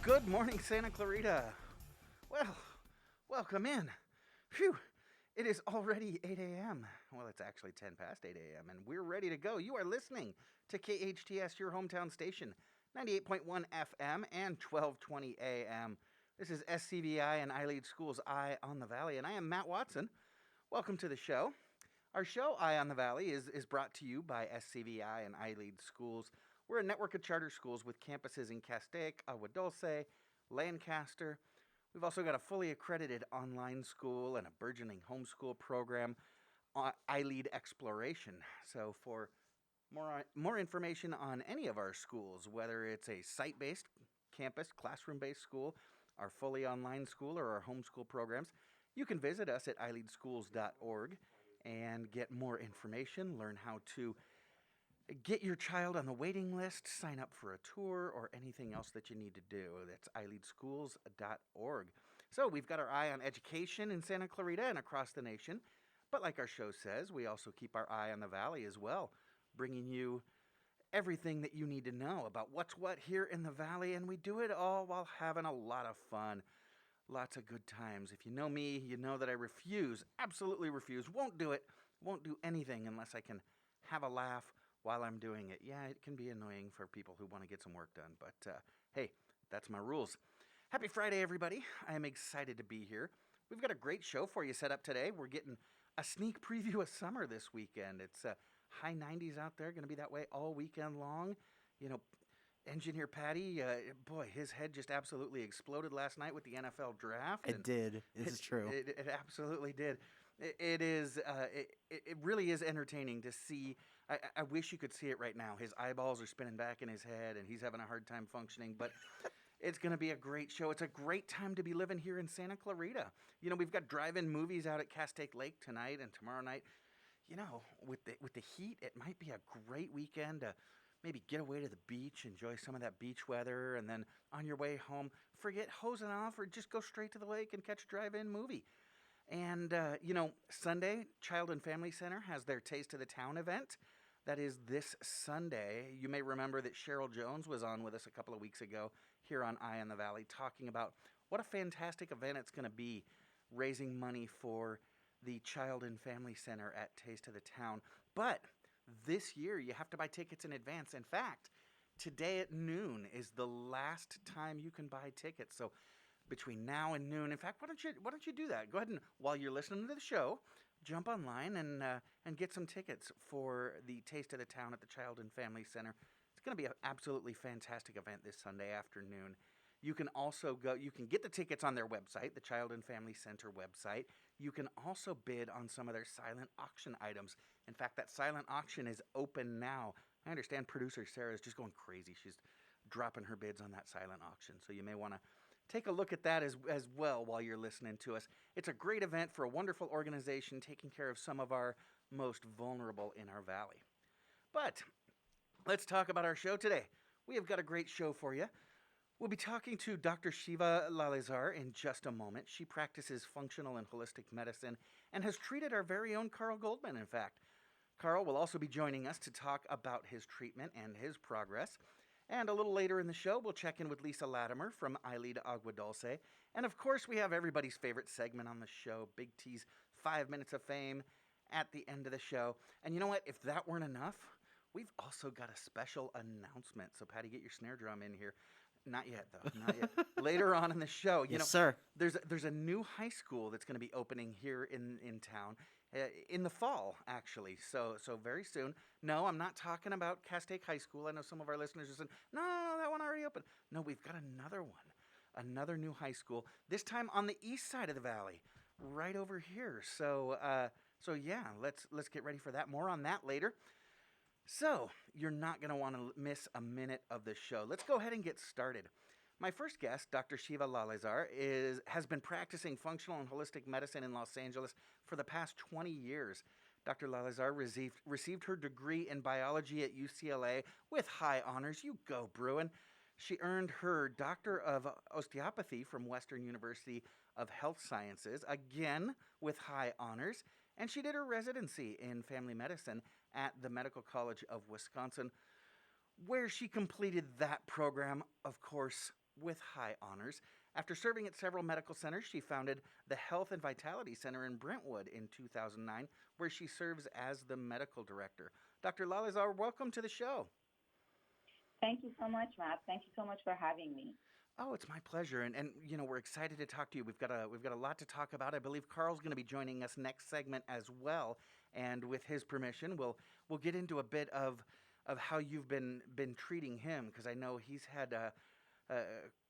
Good morning, Santa Clarita. Well, welcome in. Phew, it is already 8 a.m. Well, it's actually 10 past 8 a.m., and we're ready to go. You are listening to KHTS, your hometown station, 98.1 FM and 1220 AM. This is SCVI and iLEAD Schools Eye on the Valley, and I am Matt Watson. Welcome to the show. Our show, Eye on the Valley, is brought to you by SCVI and iLEAD Schools. We're a network of charter schools with campuses in Castaic, Agua Dulce, Lancaster. We've also got a fully accredited online school and a burgeoning homeschool program, iLEAD Exploration. So for more information on any of our schools, whether it's a site-based campus, classroom-based school, our fully online school, or our homeschool programs, you can visit us at iLeadschools.org and get more information, learn how to get your child on the waiting list, sign up for a tour, or anything else that you need to do. That's iLeadschools.org. So we've got our eye on education in Santa Clarita and across the nation. But like our show says, we also keep our eye on the valley as well, bringing you everything that you need to know about what's what here in the valley. And we do it all while having a lot of fun. Lots of good times. If you know me, you know that I absolutely refuse, won't do it, won't do anything unless I can have a laugh while I'm doing it. Yeah, it can be annoying for people who want to get some work done, but hey, that's my rules. Happy Friday, everybody. I am excited to be here. We've got a great show for you set up today. We're getting a sneak preview of summer this weekend. It's high 90s out there, going to be that way all weekend long. You know, Engineer Patty, boy, his head just absolutely exploded last night with the NFL draft. It did. This is true. It absolutely did. It really is entertaining to see. I wish you could see it right now. His eyeballs are spinning back in his head, and he's having a hard time functioning. But it's going to be a great show. It's a great time to be living here in Santa Clarita. You know, we've got drive-in movies out at Castaic Lake tonight and tomorrow night. You know, with the heat, it might be a great weekend to maybe get away to the beach, enjoy some of that beach weather, and then on your way home, forget hosing off or just go straight to the lake and catch a drive-in movie. And, Sunday, Child and Family Center has their Taste of the Town event. That is this Sunday. You may remember that Cheryl Jones was on with us a couple of weeks ago here on Eye on the Valley talking about what a fantastic event it's going to be, raising money for the Child and Family Center at Taste of the Town. But this year, you have to buy tickets in advance. In fact, today at noon is the last time you can buy tickets. So between now and noon, in fact, why don't you do that? Go ahead and, while you're listening to the show, jump online and get some tickets for the Taste of the Town at the Child and Family Center. It's going to be an absolutely fantastic event this Sunday afternoon. You can also you can get the tickets on their website, the Child and Family Center website. You can also bid on some of their silent auction items. In fact, that silent auction is open now. I understand producer Sarah is just going crazy. She's dropping her bids on that silent auction. So you may want to take a look at that as well while you're listening to us. It's a great event for a wonderful organization taking care of some of our most vulnerable in our valley. But let's talk about our show today. We have got a great show for you. We'll be talking to Dr. Shiva Lalezar in just a moment. She practices functional and holistic medicine and has treated our very own Carl Goldman, in fact. Carl will also be joining us to talk about his treatment and his progress. And a little later in the show, we'll check in with Lisa Latimer from iLEAD Agua Dulce. And of course, we have everybody's favorite segment on the show, Big T's 5 Minutes of Fame at the end of the show. And you know what? If that weren't enough, we've also got a special announcement. So, Patty, get your snare drum in here. Not yet, though. Not yet. Later on in the show. Yes, sir. There's a new high school that's going to be opening here in town in the fall, actually. So very soon. No, I'm not talking about Castaic High School. I know some of our listeners are saying, no, that one already opened. No, we've got another one. Another new high school. This time on the east side of the valley, right over here. So yeah, let's get ready for that. More on that later. So, you're not going to want to miss a minute of the show. Let's go ahead and get started. My first guest, Dr. Shiva Lalezar, has been practicing functional and holistic medicine in Los Angeles for the past 20 years. Dr. Lalezar received her degree in biology at UCLA with high honors. You go, Bruin. She earned her Doctor of Osteopathy from Western University of Health Sciences, again with high honors. And she did her residency in family medicine at the Medical College of Wisconsin, where she completed that program, of course, with high honors. After serving at several medical centers, she founded the Health and Vitality Center in Brentwood in 2009, where she serves as the medical director. Dr. Lalezar, welcome to the show. Thank you so much, Matt. Thank you so much for having me. Oh, it's my pleasure, and we're excited to talk to you. We've got a lot to talk about. I believe Carl's going to be joining us next segment as well, and with his permission, we'll get into a bit of how you've been treating him, because I know he's had a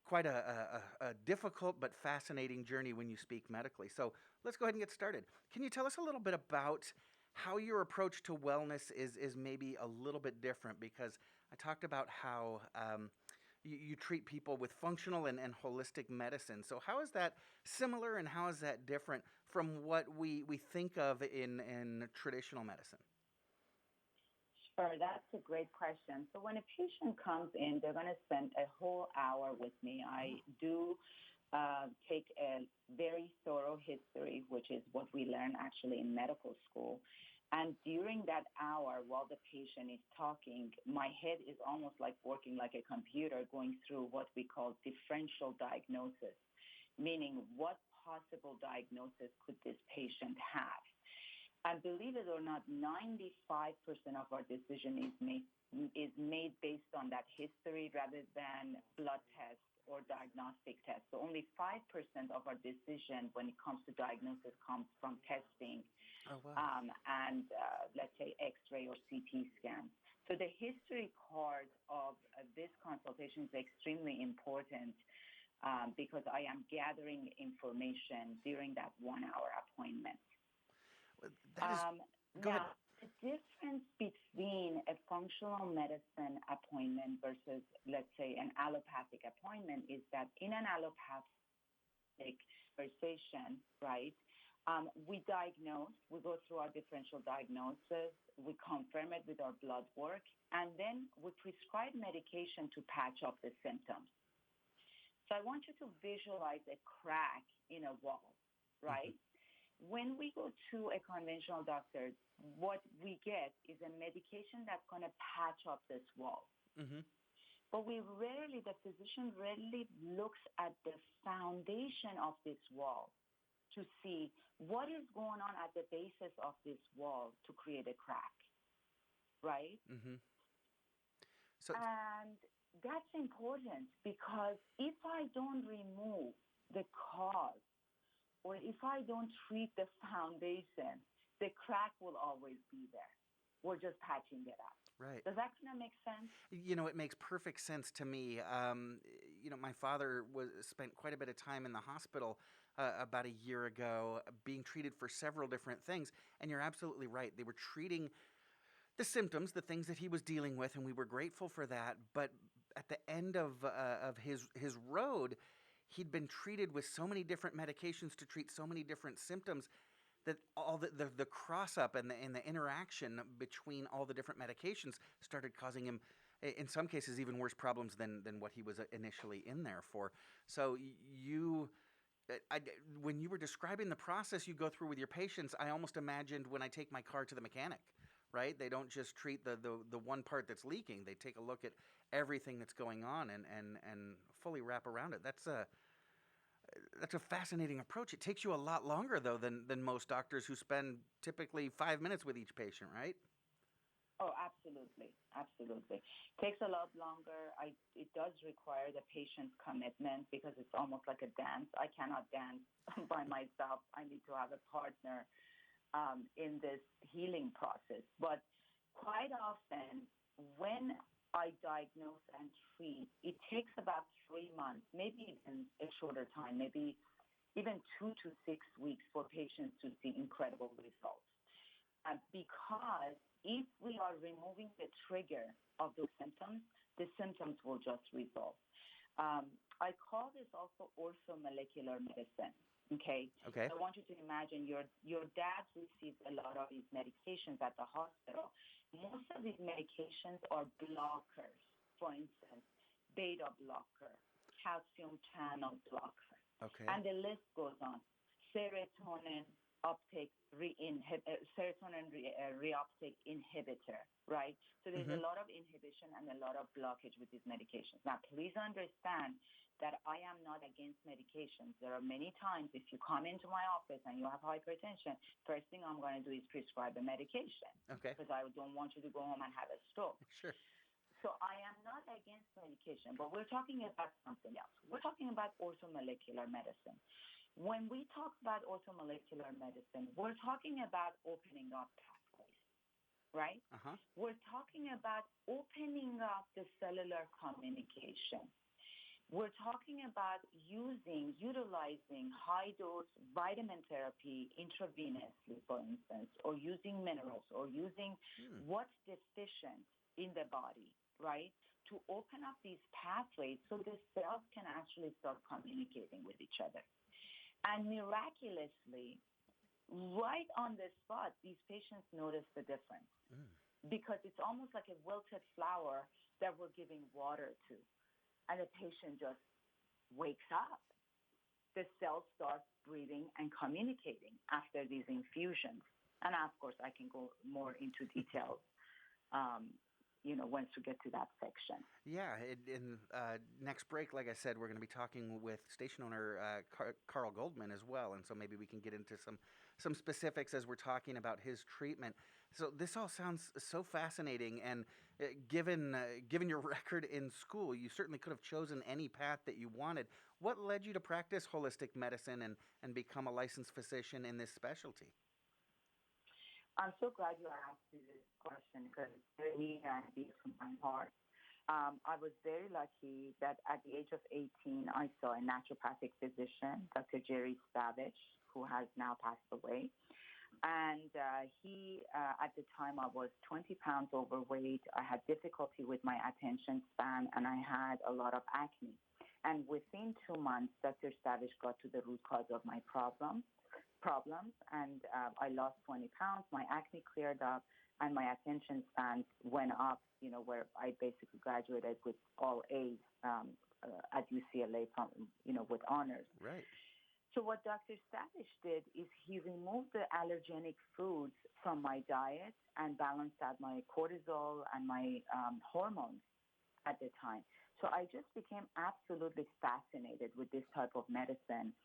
quite a difficult but fascinating journey when you speak medically. So let's go ahead and get started. Can you tell us a little bit about how your approach to wellness is maybe a little bit different? Because I talked about how you treat people with functional and holistic medicine. So how is that similar and how is that different from what we think of in traditional medicine? Sure, that's a great question. So when a patient comes in, they're going to spend a whole hour with me. I do take a very thorough history, which is what we learn actually in medical school. And during that hour, while the patient is talking, my head is almost like working like a computer, going through what we call differential diagnosis, meaning what possible diagnosis could this patient have? And believe it or not, 95% of our decision is made based on that history rather than blood tests or diagnostic tests. So only 5% of our decision when it comes to diagnosis comes from testing. Oh, wow. And let's say X-ray or CT scan. So the history part of this consultation is extremely important because I am gathering information during that 1 hour appointment. Go ahead. Now, the difference between a functional medicine appointment versus, let's say, an allopathic appointment is that in an allopathic conversation, right, we diagnose, we go through our differential diagnosis, we confirm it with our blood work, and then we prescribe medication to patch up the symptoms. So I want you to visualize a crack in a wall, right? Mm-hmm. When we go to a conventional doctor, what we get is a medication that's going to patch up this wall. Mm-hmm. But the physician rarely looks at the foundation of this wall to see what is going on at the basis of this wall to create a crack, right? Mm-hmm. And that's important because if I don't remove the cause, or if I don't treat the foundation, the crack will always be there. We're just patching it up. Right. Does that kind of make sense? It makes perfect sense to me. My father spent quite a bit of time in the hospital about a year ago being treated for several different things. And you're absolutely right. They were treating the symptoms, the things that he was dealing with, and we were grateful for that. But at the end of his road, he'd been treated with so many different medications to treat so many different symptoms that all the cross-up and the interaction between all the different medications started causing him, in some cases, even worse problems than what he was initially in there for. So when you were describing the process you go through with your patients, I almost imagined when I take my car to the mechanic, right? They don't just treat the one part that's leaking. They take a look at everything that's going on and fully wrap around it. That's a fascinating approach. It takes you a lot longer, though, than most doctors who spend typically 5 minutes with each patient, right? Oh, absolutely. Absolutely. Takes a lot longer. It does require the patient's commitment because it's almost like a dance. I cannot dance by myself. I need to have a partner in this healing process. But quite often, when I diagnose and treat, it takes about 3 months, maybe even a shorter time, maybe even 2 to 6 weeks for patients to see incredible results. Because if we are removing the trigger of those symptoms, the symptoms will just resolve. I call this also orthomolecular medicine. Okay. I want you to imagine your dad receives a lot of these medications at the hospital. Most of these medications are blockers. For instance, beta blocker, calcium channel blocker. Okay. And the list goes on. Serotonin reuptake inhibitor, right? So there's a lot of inhibition and a lot of blockage with these medications. Now, please understand that I am not against medications. There are many times if you come into my office and you have hypertension, first thing I'm going to do is prescribe a medication Okay. because I don't want you to go home and have a stroke. Sure. So I am not against medication, but we're talking about something else. We're talking about orthomolecular medicine. When we talk about orthomolecular medicine, we're talking about opening up pathways, right? Uh-huh. We're talking about opening up the cellular communication. We're talking about utilizing high-dose vitamin therapy intravenously, for instance, or using minerals, or using what's deficient in the body, right, to open up these pathways so the cells can actually start communicating with each other. And miraculously, right on the spot, these patients notice the difference because it's almost like a wilted flower that we're giving water to. And the patient just wakes up. The cells start breathing and communicating after these infusions. And of course, I can go more into details, once we get to that section. Yeah, in next break, like I said, we're going to be talking with station owner Carl Goldman as well, and so maybe we can get into some specifics as we're talking about his treatment. So this all sounds so fascinating, and given your record in school, you certainly could have chosen any path that you wanted. What led you to practice holistic medicine and become a licensed physician in this specialty? I'm so glad you asked me this question because it's very near and dear to my heart. I was very lucky that at the age of 18, I saw a naturopathic physician, Dr. Jerry Stavich, who has now passed away. And he, at the time, I was 20 pounds overweight. I had difficulty with my attention span, and I had a lot of acne. And within 2 months, Dr. Stavich got to the root cause of my problems, and I lost 20 pounds. My acne cleared up, and my attention span went up, where I basically graduated with all A's at UCLA, with honors. Right. So what Dr. Stavich did is he removed the allergenic foods from my diet and balanced out my cortisol and my hormones at the time. So I just became absolutely fascinated with this type of medicine.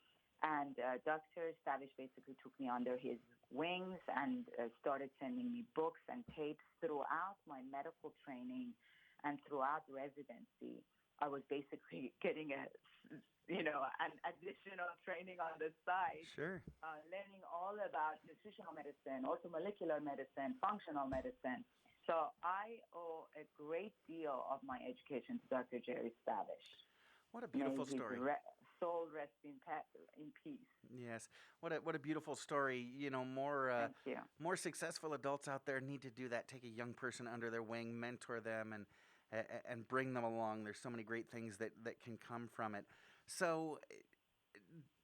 And Dr. Stavich basically took me under his wings and started sending me books and tapes throughout my medical training and throughout residency. I was basically getting an additional training on the side, Sure. learning all about nutritional medicine, orthomolecular medicine, functional medicine. So I owe a great deal of my education to Dr. Jerry Stavich. What a beautiful May his story. Soul rest in peace. Yes. What a beautiful story. Thank you. More successful adults out there need to do that. Take a young person under their wing, mentor them, and bring them along. There's so many great things that can come from it. So,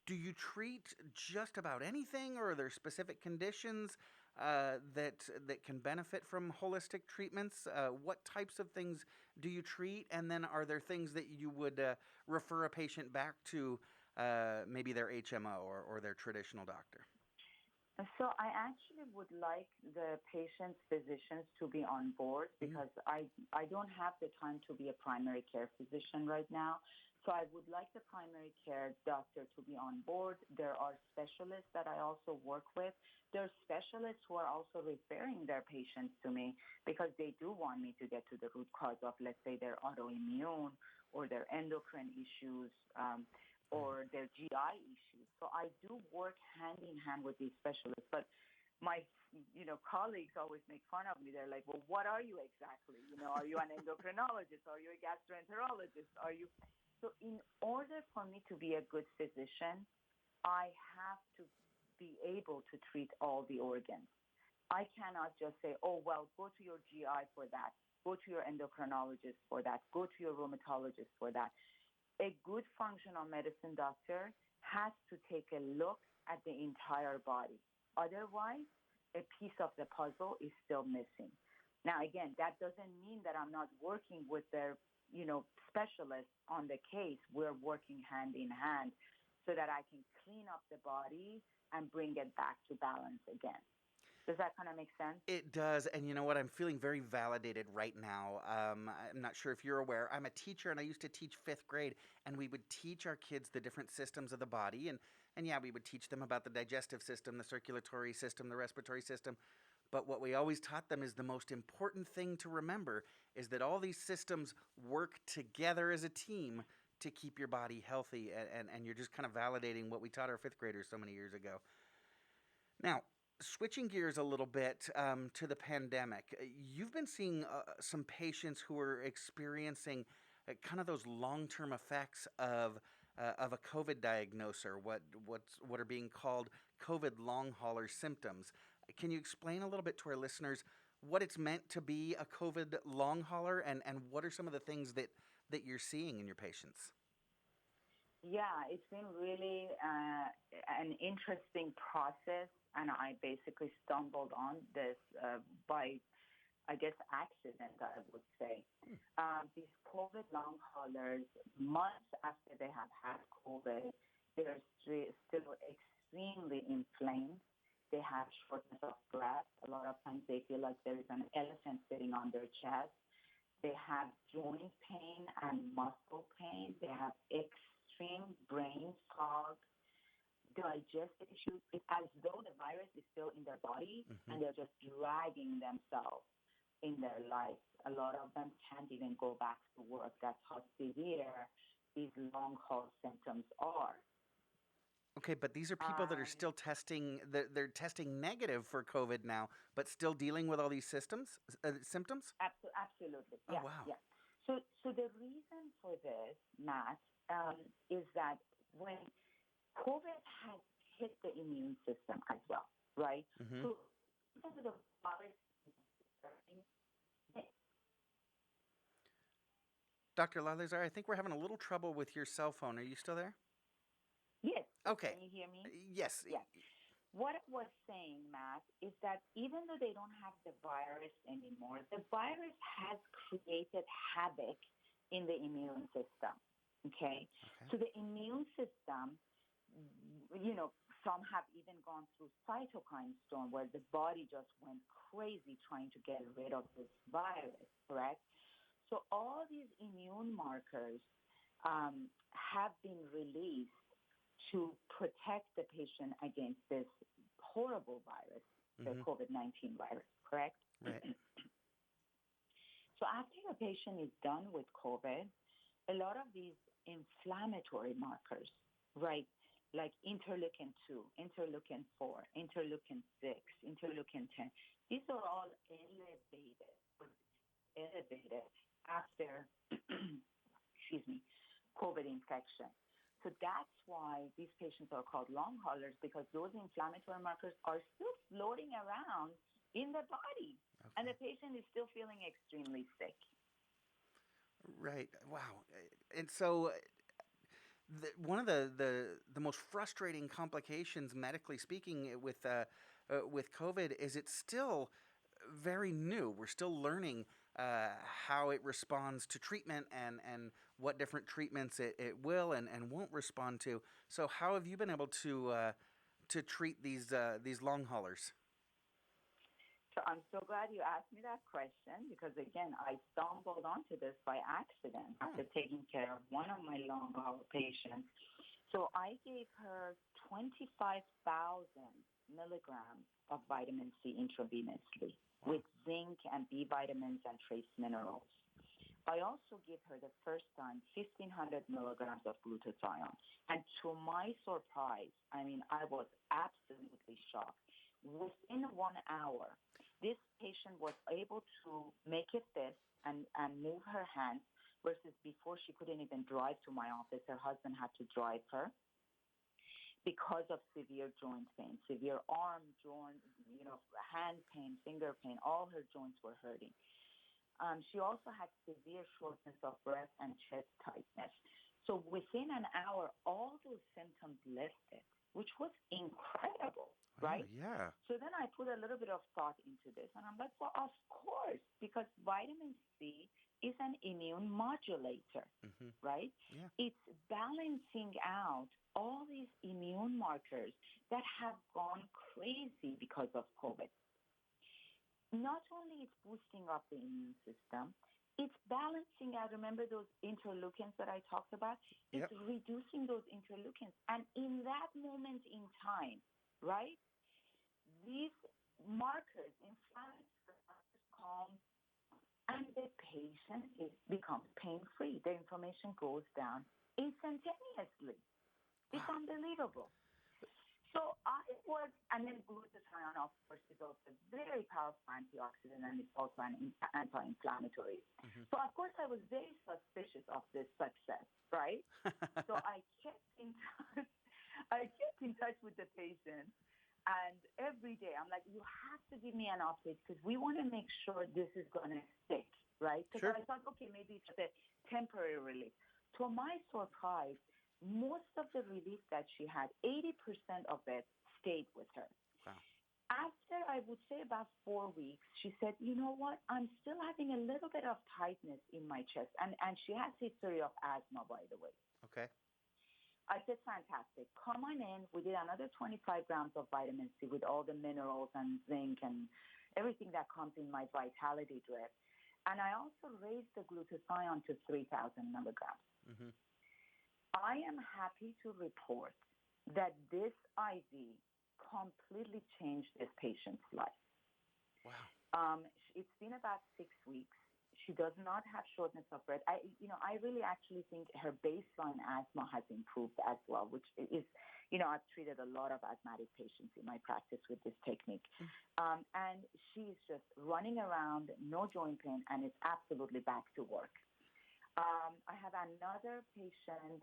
do you treat just about anything, or are there specific conditions that can benefit from holistic treatments? What types of things do you treat? And then are there things that you would refer a patient back to maybe their HMO or their traditional doctor? So I actually would like the patient's physicians to be on board because I don't have the time to be a primary care physician right now. So I would like the primary care doctor to be on board. There are specialists that I also work with. There are specialists who are also referring their patients to me because they do want me to get to the root cause of, let's say, their autoimmune or their endocrine issues or their GI issues. So I do work hand in hand with these specialists. But my colleagues always make fun of me. They're like, well, what are you exactly? Are you an endocrinologist? Are you a gastroenterologist? So in order for me to be a good physician, I have to be able to treat all the organs. I cannot just say, oh, well, go to your GI for that. Go to your endocrinologist for that. Go to your rheumatologist for that. A good functional medicine doctor has to take a look at the entire body. Otherwise, a piece of the puzzle is still missing. Now, again, that doesn't mean that I'm not working with their specialists on the case. We're working hand in hand so that I can clean up the body and bring it back to balance again. Does that kind of make sense? It does, and you know what? I'm feeling very validated right now. I'm not sure if you're aware. I'm a teacher, and I used to teach fifth grade, and we would teach our kids the different systems of the body, and yeah, we would teach them about the digestive system, the circulatory system, the respiratory system. But what we always taught them is the most important thing to remember is that all these systems work together as a team to keep your body healthy, and you're just kind of validating what we taught our fifth graders so many years ago. Now, switching gears a little bit to the pandemic, you've been seeing some patients who are experiencing kind of those long-term effects of a COVID diagnosis, or what are being called COVID long hauler symptoms. Can you explain a little bit to our listeners what it's meant to be a COVID long hauler, and what are some of the things that you're seeing in your patients? Yeah, it's been really an interesting process, and I basically stumbled on this by, I guess, accident, I would say. These COVID long haulers, months after they have had COVID, they're still extremely inflamed. They have shortness of breath. A lot of times they feel like there is an elephant sitting on their chest. They have joint pain and muscle pain. They have extreme brain fog, digestive issues. It's as though the virus is still in their body, and they're just dragging themselves in their life. A lot of them can't even go back to work. That's how severe these long haul symptoms are. Okay, but these are people that are still testing. They're testing negative for COVID now, but still dealing with all these symptoms. Absolutely. Oh Yeah. wow. Yeah. So the reason for this, Matt, is that when COVID has hit the immune system as well, right? Mm-hmm. So because of the virus, Dr. Lalezar, I think we're having a little trouble with your cell phone. Are you still there? yes. Okay. Can you hear me? Yes. Yeah. What I was saying, Matt, is that even though they don't have the virus anymore, the virus has created havoc in the immune system. Okay? Okay. So the immune system, some have even gone through cytokine storm where the body just went crazy trying to get rid of this virus, correct? So all these immune markers have been released to protect the patient against this horrible virus, the COVID-19 virus, correct? Right. So after a patient is done with COVID, a lot of these inflammatory markers, right, like interleukin 2, interleukin 4, interleukin 6, interleukin 10, these are all elevated after, excuse me, COVID infection. So that's why these patients are called long haulers, because those inflammatory markers are still floating around in the body, and the patient is still feeling extremely sick. Right. Wow. And so one of the most frustrating complications, medically speaking, with COVID is it's still very new. We're still learning how it responds to treatment, and what different treatments it will and won't respond to. So how have you been able to treat these long haulers? So I'm so glad you asked me that question, because, again, I stumbled onto this by accident after taking care of one of my long haul patients. So I gave her 25,000 milligrams of vitamin C intravenously with zinc and B vitamins and trace minerals. I also give her the first time 1,500 milligrams of glutathione. And to my surprise, I was absolutely shocked. Within 1 hour, this patient was able to make a fist and move her hands, versus before she couldn't even drive to my office. Her husband had to drive her because of severe joint pain, severe arm, joint, hand pain, finger pain. All her joints were hurting. She also had severe shortness of breath and chest tightness. So within an hour, all those symptoms lifted, which was incredible, right? Oh, yeah. So then I put a little bit of thought into this, and I'm like, well, of course, because vitamin C is an immune modulator, right? Yeah. It's balancing out all these immune markers that have gone crazy because of COVID. not only it's boosting up the immune system, it's balancing out. Remember those interleukins that I talked about? It's Yep. reducing those interleukins. And in that moment in time, right, these markers, inflammatory markers, calm, and the patient becomes pain-free. The inflammation goes down instantaneously. It's Wow. unbelievable. So I was, and then glutathione, of course, is also a very powerful antioxidant, and it's also an anti-inflammatory. Hmm. So of course, I was very suspicious of this success, right? So I kept in touch. I kept in touch with the patient, and every day I'm like, "You have to give me an update because we want to make sure this is going to stick, right?" Because Sure. I thought, okay, maybe it's a temporary relief. To my surprise, most of the relief that she had, 80% of it stayed with her. Wow. After, I would say, about 4 weeks, she said, "You know what? I'm still having a little bit of tightness in my chest." And she has history of asthma, by the way. Okay. I said, "Fantastic. Come on in." We did another 25 grams of vitamin C with all the minerals and zinc and everything that comes in my vitality drip. And I also raised the glutathione to 3,000 milligrams. Hmm. I am happy to report that this IV completely changed this patient's life. Wow. It's been about 6 weeks. She does not have shortness of breath. I really actually think her baseline asthma has improved as well, which is, I've treated a lot of asthmatic patients in my practice with this technique. And she's just running around, no joint pain, and is absolutely back to work. I have another patient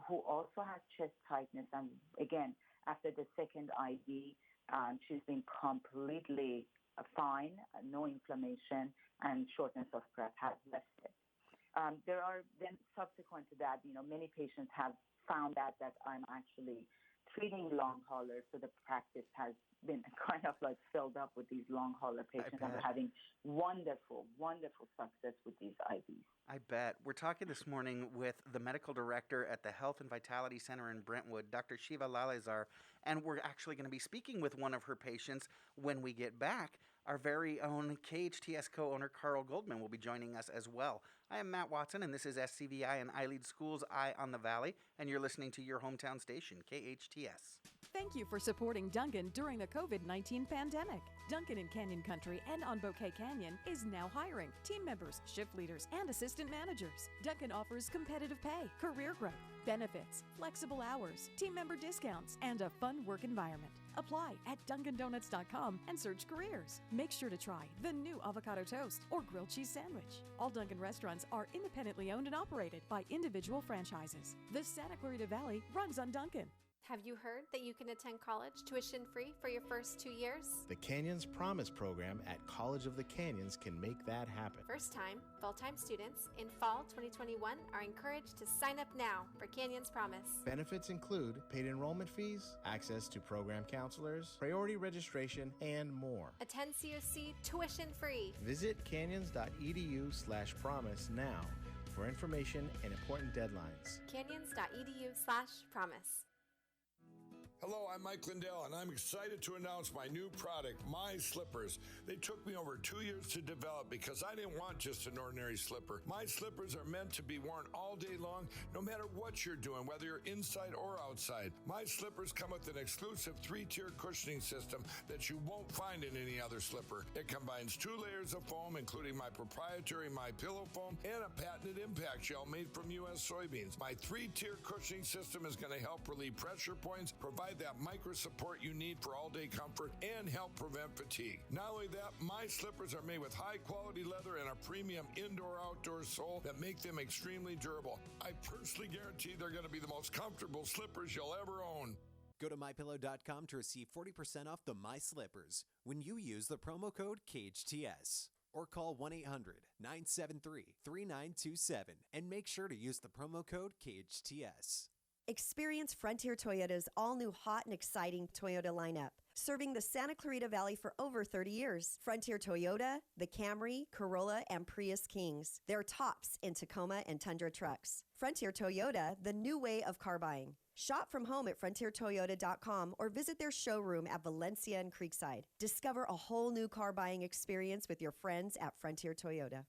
who also has chest tightness, and again, after the second IV, she's been completely fine, no inflammation, and shortness of breath has left it. There are then subsequent to that, many patients have found out that I'm actually treating long haulers, so the practice has been kind of like filled up with these long hauler patients, and we're having wonderful, wonderful success with these IVs. I bet. We're talking this morning with the medical director at the Health and Vitality Center in Brentwood, Dr. Shiva Lalezar, and we're actually going to be speaking with one of her patients when we get back. Our very own KHTS co-owner Carl Goldman will be joining us as well. I am Matt Watson, and this is SCVI and iLEAD Schools Eye on the Valley, and you're listening to your hometown station, KHTS. Thank you for supporting Duncan during the COVID-19 pandemic. Duncan in Canyon Country and on Bouquet Canyon is now hiring team members, shift leaders, and assistant managers. Duncan offers competitive pay, career growth, benefits, flexible hours, team member discounts, and a fun work environment. Apply at DuncanDonuts.com and search careers. Make sure to try the new avocado toast or grilled cheese sandwich. All Duncan restaurants are independently owned and operated by individual franchises. The Santa Clarita Valley runs on Duncan. Have you heard that you can attend college tuition-free for your first 2 years? The Canyons Promise program at College of the Canyons can make that happen. First-time, full-time students in fall 2021 are encouraged to sign up now for Canyons Promise. Benefits include paid enrollment fees, access to program counselors, priority registration, and more. Attend COC tuition-free. Visit canyons.edu/promise now for information and important deadlines. Canyons.edu/promise. Hello, I'm Mike Lindell, and I'm excited to announce my new product, My Slippers. They took me over 2 years to develop because I didn't want just an ordinary slipper. My slippers are meant to be worn all day long, no matter what you're doing, whether you're inside or outside. My slippers come with an exclusive 3-tier cushioning system that you won't find in any other slipper. It combines 2 layers of foam, including my proprietary My Pillow foam and a patented impact gel made from U.S. soybeans. My 3-tier cushioning system is going to help relieve pressure points, provide that micro support you need for all-day comfort, and help prevent fatigue. Not only that, my slippers are made with high-quality leather and a premium indoor-outdoor sole that make them extremely durable. I personally guarantee they're going to be the most comfortable slippers you'll ever own. Go to MyPillow.com to receive 40% off the My Slippers when you use the promo code KHTS. Or call 1-800-973-3927 and make sure to use the promo code KHTS. Experience Frontier Toyota's all-new hot and exciting Toyota lineup. serving the Santa Clarita Valley for over 30 years. Frontier Toyota, the Camry, Corolla, and Prius Kings. They're tops in Tacoma and Tundra trucks. Frontier Toyota, the new way of car buying. Shop from home at frontiertoyota.com or visit their showroom at Valencia and Creekside. Discover a whole new car buying experience with your friends at Frontier Toyota.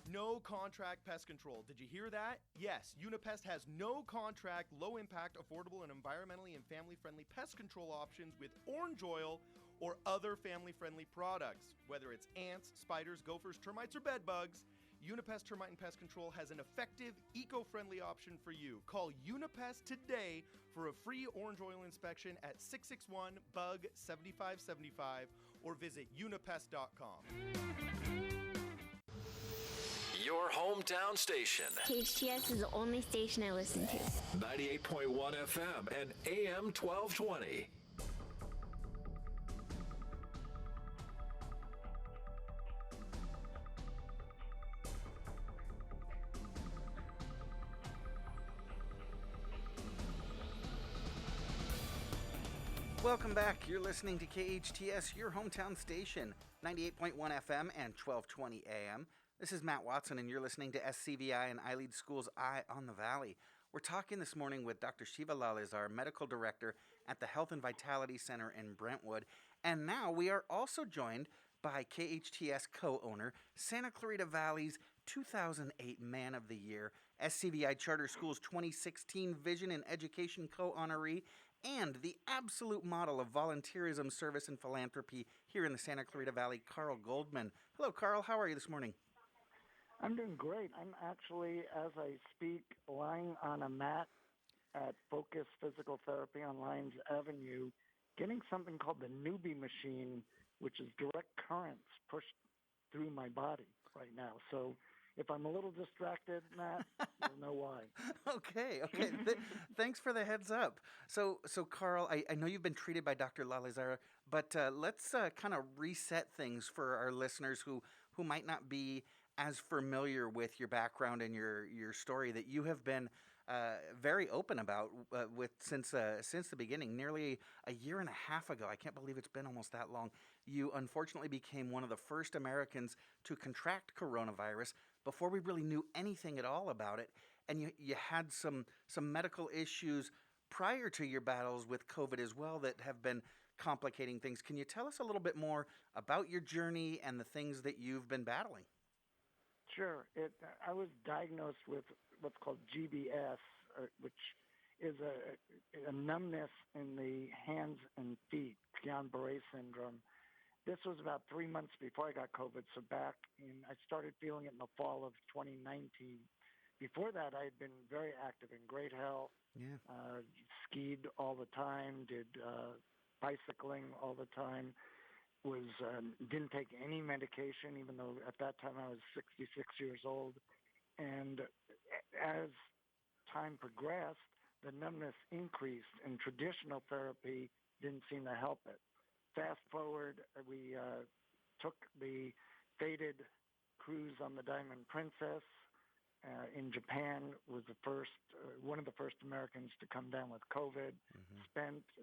No contract pest control. Did you hear that? Yes, Unipest has no contract, low impact, affordable, and environmentally and family friendly pest control options with orange oil or other family friendly products. Whether it's ants, spiders, gophers, termites, or bed bugs, Unipest Termite and Pest Control has an effective, eco-friendly option for you. Call Unipest today for a free orange oil inspection at 661-BUG-7575 or visit unipest.com. Your hometown station. KHTS is the only station I listen to. 98.1 FM and AM 1220. Welcome back. You're listening to KHTS, your hometown station, 98.1 FM and 1220 AM. This is Matt Watson, and you're listening to SCVI and iLEAD School's Eye on the Valley. We're talking this morning with Dr. Shiva Lalezar, Medical Director at the Health and Vitality Center in Brentwood. And now we are also joined by KHTS co-owner, Santa Clarita Valley's 2008 Man of the Year, SCVI Charter School's 2016 Vision and Education co-honoree, and the absolute model of volunteerism, service, and philanthropy here in the Santa Clarita Valley, Carl Goldman. Hello, Carl. How are you this morning? I'm doing great. I'm actually, as I speak, lying on a mat at Focus Physical Therapy on Lyons Avenue, getting something called the newbie machine, which is direct currents pushed through my body right now. So if I'm a little distracted, Matt, you'll know why. Okay. Thanks for the heads up. So Carl, I know you've been treated by Dr. Lalezar, but let's kind of reset things for our listeners who might not be as familiar with your background and your story that you have been very open about since the beginning. Nearly a year and a half ago, I can't believe it's been almost that long, you unfortunately became one of the first Americans to contract coronavirus before we really knew anything at all about it. And you had some medical issues prior to your battles with COVID as well that have been complicating things. Can you tell us a little bit more about your journey and the things that you've been battling? Sure. I was diagnosed with what's called GBS, which is a numbness in the hands and feet, Guillain-Barré syndrome. This was about 3 months before I got COVID, so I started feeling it in the fall of 2019. Before that, I had been very active, in great health, skied all the time, did bicycling all the time, didn't take any medication, even though at that time I was 66 years old. And as time progressed, the numbness increased, and traditional therapy didn't seem to help it. Fast forward, we took the fated cruise on the Diamond Princess in Japan. Was one of the first Americans to come down with COVID.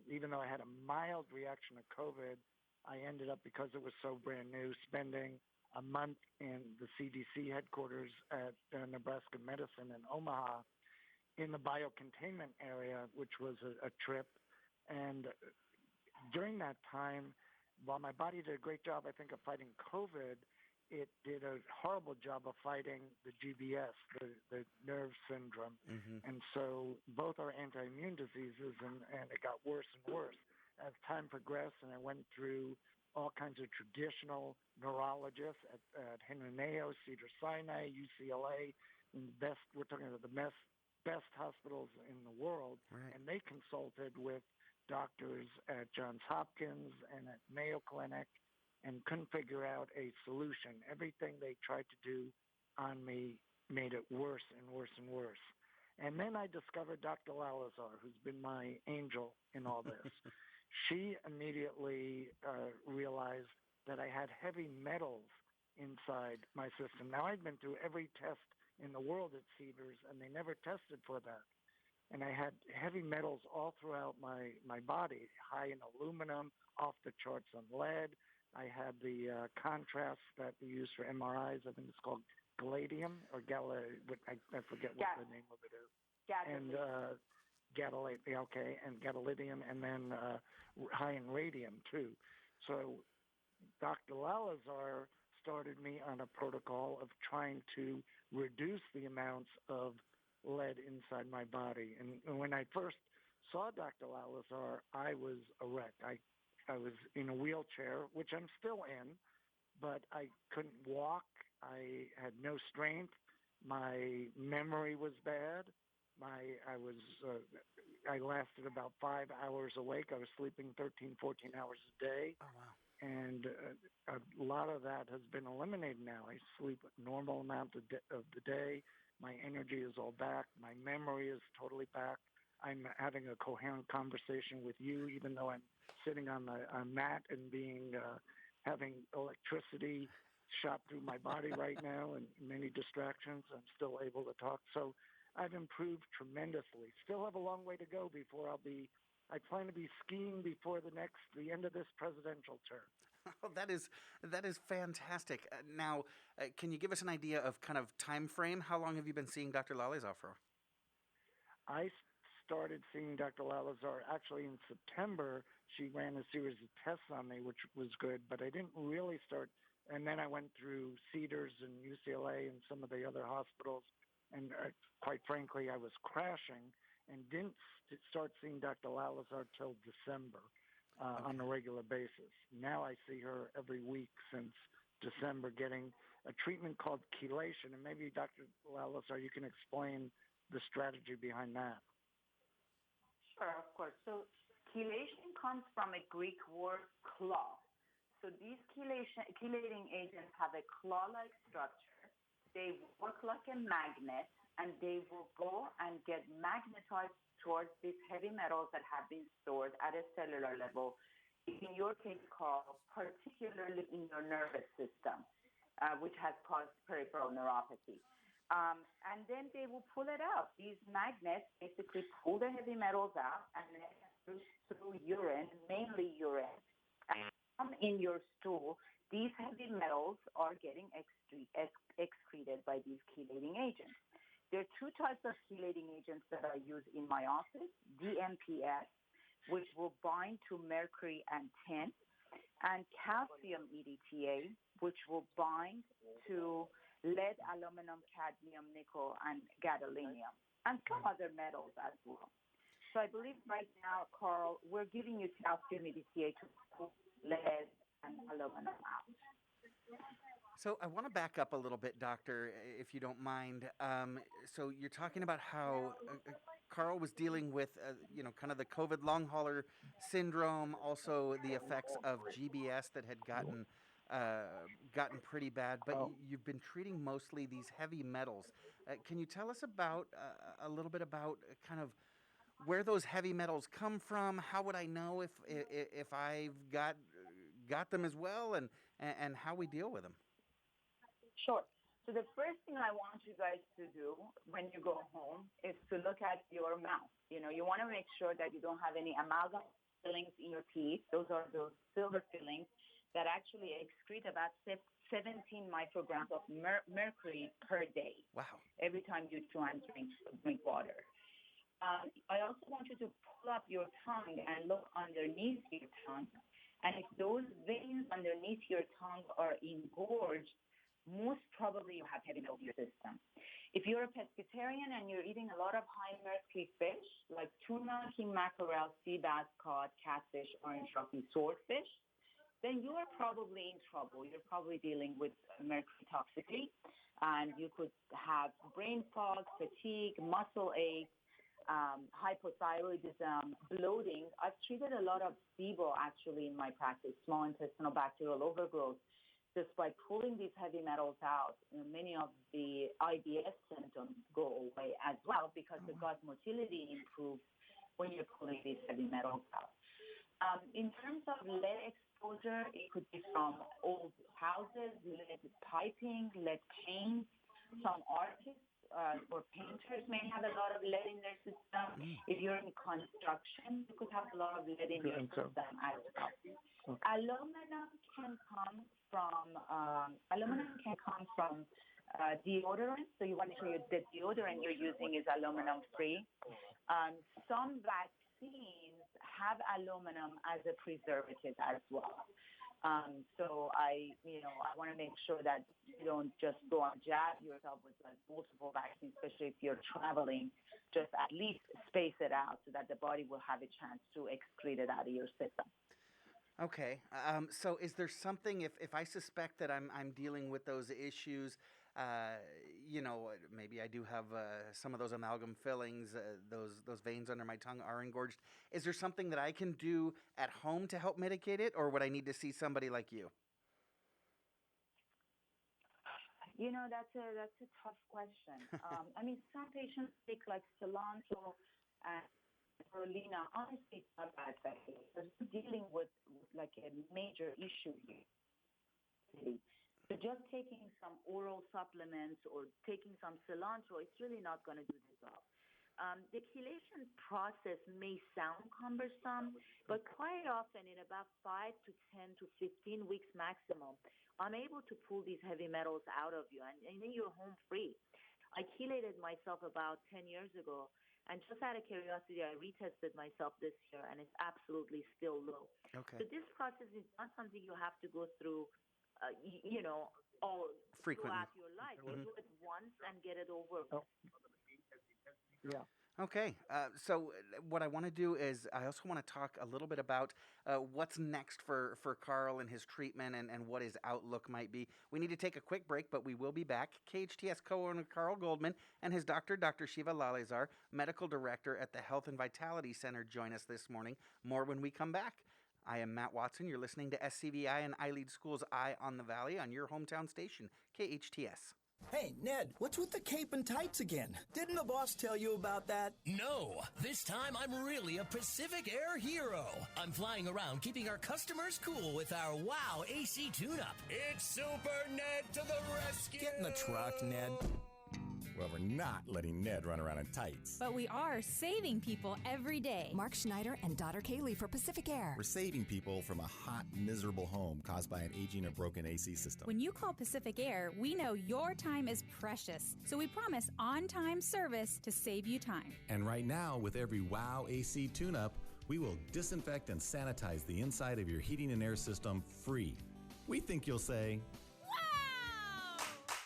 Even though I had a mild reaction to COVID, I ended up, because it was so brand new, spending a month in the CDC headquarters at Nebraska Medicine in Omaha in the biocontainment area, which was a trip. And during that time, while my body did a great job, I think, of fighting COVID, it did a horrible job of fighting the GBS, the nerve syndrome. And so both are anti-immune diseases, and it got worse and worse as time progressed, and I went through all kinds of traditional neurologists at Henry Mayo, Cedars-Sinai, UCLA, we're talking about the best hospitals in the world, and they consulted with doctors at Johns Hopkins and at Mayo Clinic and couldn't figure out a solution. Everything they tried to do on me made it worse and worse and worse. And then I discovered Dr. Lalezar, who's been my angel in all this. She immediately realized that I had heavy metals inside my system. Now, I'd been through every test in the world at Cedars, and they never tested for that. and I had heavy metals all throughout my body, high in aluminum, off the charts on lead. I had the contrast that we use for MRIs. I think it's called Galadium or I forget what the name of it is. And and gadolinium, and then high in radium too. So Dr. Lalezar started me on a protocol of trying to reduce the amounts of lead inside my body. And when I first saw Dr. Lalezar, I was a wreck. I was in a wheelchair, which I'm still in, but I couldn't walk. I had no strength. My memory was bad. I lasted about 5 hours awake. I was sleeping 13, 14 hours a day. Oh, wow. And a lot of that has been eliminated now. I sleep a normal amount of the day. My energy is all back. My memory is totally back. I'm having a coherent conversation with you, even though I'm sitting on a mat and having electricity shot through my body right now and many distractions. I'm still able to talk. So I've improved tremendously. Still have a long way to go before I plan to be skiing before the end of this presidential term. Oh, that is fantastic. Now, can you give us an idea of kind of time frame? How long have you been seeing Dr. Lalezar for? I started seeing Dr. Lalezar actually in September. She ran a series of tests on me, which was good, but I didn't really start. And then I went through Cedars and UCLA and some of the other hospitals, and quite frankly, I was crashing and didn't start seeing Dr. Lalezar till December on a regular basis. Now I see her every week since December, getting a treatment called chelation. And maybe, Dr. Lalezar, you can explain the strategy behind that. Sure, of course. So chelation comes from a Greek word claw. So these chelating agents have a claw-like structure. They work like a magnet, and they will go and get magnetized towards these heavy metals that have been stored at a cellular level, in your case, Carl, particularly in your nervous system, which has caused peripheral neuropathy. And then they will pull it out. These magnets basically pull the heavy metals out, and then through urine, mainly urine, and come in your stool, these heavy metals are getting excreted by these chelating agents. There are two types of chelating agents that I use in my office: DMPS, which will bind to mercury and tin, and calcium EDTA, which will bind to lead, aluminum, cadmium, nickel, and gadolinium, and some other metals as well. So I believe right now, Carl, we're giving you calcium EDTA to pull lead and aluminum out. So I want to back up a little bit, Doctor, if you don't mind. So you're talking about how Carl was dealing with, kind of the COVID long hauler syndrome, also the effects of GBS that had gotten pretty bad. But you've been treating mostly these heavy metals. Can you tell us about a little bit about kind of where those heavy metals come from? How would I know if I've got them as well, and how we deal with them? Sure. So the first thing I want you guys to do when you go home is to look at your mouth. You want to make sure that you don't have any amalgam fillings in your teeth. Those are those silver fillings that actually excrete about 17 micrograms of mercury per day. Wow. Every time you try and drink water. I also want you to pull up your tongue and look underneath your tongue. And if those veins underneath your tongue are engorged, most probably you have heavy metal in your system. If you're a pescatarian and you're eating a lot of high mercury fish, like tuna, king mackerel, sea bass, cod, catfish, orange rocky swordfish, then you are probably in trouble. You're probably dealing with mercury toxicity, and you could have brain fog, fatigue, muscle ache, hypothyroidism, bloating. I've treated a lot of SIBO actually in my practice, small intestinal bacterial overgrowth. Just by pulling these heavy metals out, many of the IBS symptoms go away as well, because the gut motility improves when you're pulling these heavy metals out. In terms of lead exposure, it could be from old houses, lead piping, lead paint, some artists or painters may have a lot of lead in their system. If you're in construction, you could have a lot of lead in your system as well. Okay. Aluminum can come from deodorant. So you want to make sure the deodorant you're using is aluminum free. Some vaccines have aluminum as a preservative as well. So I want to make sure that you don't just go and jab yourself with like multiple vaccines, especially if you're traveling. Just at least space it out so that the body will have a chance to excrete it out of your system. Okay. So is there something, if I suspect that I'm dealing with those issues, maybe I do have some of those amalgam fillings, those veins under my tongue are engorged. Is there something that I can do at home to help mitigate it, or would I need to see somebody like you? That's a tough question. Some patients take like cilantro and spirulina. Honestly, it's not bad because we're dealing with like a major issue here. So just taking some oral supplements or taking some cilantro, it's really not going to do the job. The chelation process may sound cumbersome, but quite often in about 5 to 10 to 15 weeks maximum, I'm able to pull these heavy metals out of you, and then you're home free. I chelated myself about 10 years ago, and just out of curiosity, I retested myself this year, and it's absolutely still low. Okay. So this process is not something you have to go through all frequently throughout your life. You do it once and get it over with. Yeah. Okay. So what I want to do is I also want to talk a little bit about what's next for Carl and his treatment and what his outlook might be. We need to take a quick break, but we will be back. KHTS co-owner Carl Goldman and his doctor, Dr. Shiva Lalezar, medical director at the Health and Vitality Center, join us this morning. More when we come back. I am Matt Watson. You're listening to SCVI and iLEAD School's Eye on the Valley on your hometown station, KHTS. Hey, Ned, what's with the cape and tights again? Didn't the boss tell you about that? No, this time I'm really a Pacific Air hero. I'm flying around keeping our customers cool with our WOW AC tune-up. It's Super Ned to the rescue! Get in the truck, Ned. Well, we're not letting Ned run around in tights. But we are saving people every day. Mark Schneider and daughter Kaylee for Pacific Air. We're saving people from a hot, miserable home caused by an aging or broken AC system. When you call Pacific Air, we know your time is precious. So we promise on-time service to save you time. And right now, with every WOW AC tune-up, we will disinfect and sanitize the inside of your heating and air system free. We think you'll say, wow!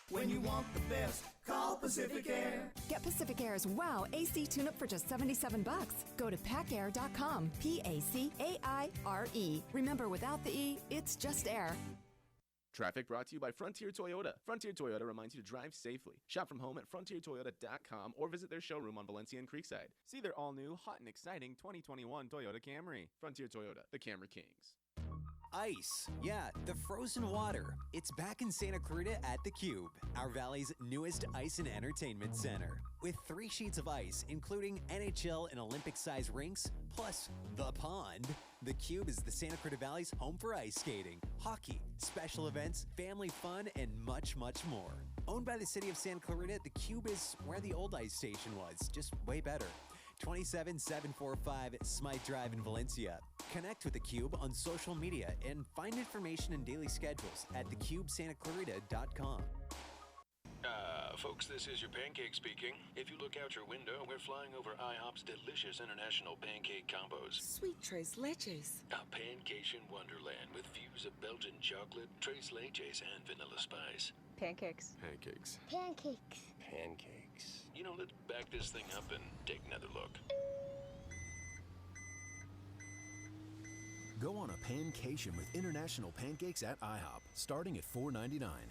When you want the best, call Pacific Air. Get Pacific Air's WOW AC tune-up for just $77. Go to pacair.com, Pacaire. Remember, without the E, it's just air. Traffic brought to you by Frontier Toyota. Frontier Toyota reminds you to drive safely. Shop from home at frontiertoyota.com or visit their showroom on Valencia and Creekside. See their all-new, hot and exciting 2021 Toyota Camry. Frontier Toyota, the Camry Kings. Ice. Yeah, the frozen water. It's back in Santa Clarita at the Cube, our valley's newest ice and entertainment center. With 3 sheets of ice, including NHL and Olympic-size rinks, plus the pond, the Cube is the Santa Clarita Valley's home for ice skating, hockey, special events, family fun, and much, much more. Owned by the city of Santa Clarita, the Cube is where the old ice station was, just way better. 27745 Smythe Drive in Valencia. Connect with theCUBE on social media and find information and daily schedules at thecubesantaclarita.com. Folks, this is your pancake speaking. If you look out your window, we're flying over IHOP's delicious international pancake combos. Sweet tres leches. A pancation wonderland with views of Belgian chocolate, tres leches, and vanilla spice. Pancakes. Pancakes. Pancakes. Pancakes. You know, let's back this thing up and take another look. Go on a pancation with international pancakes at IHOP, starting at $4.99.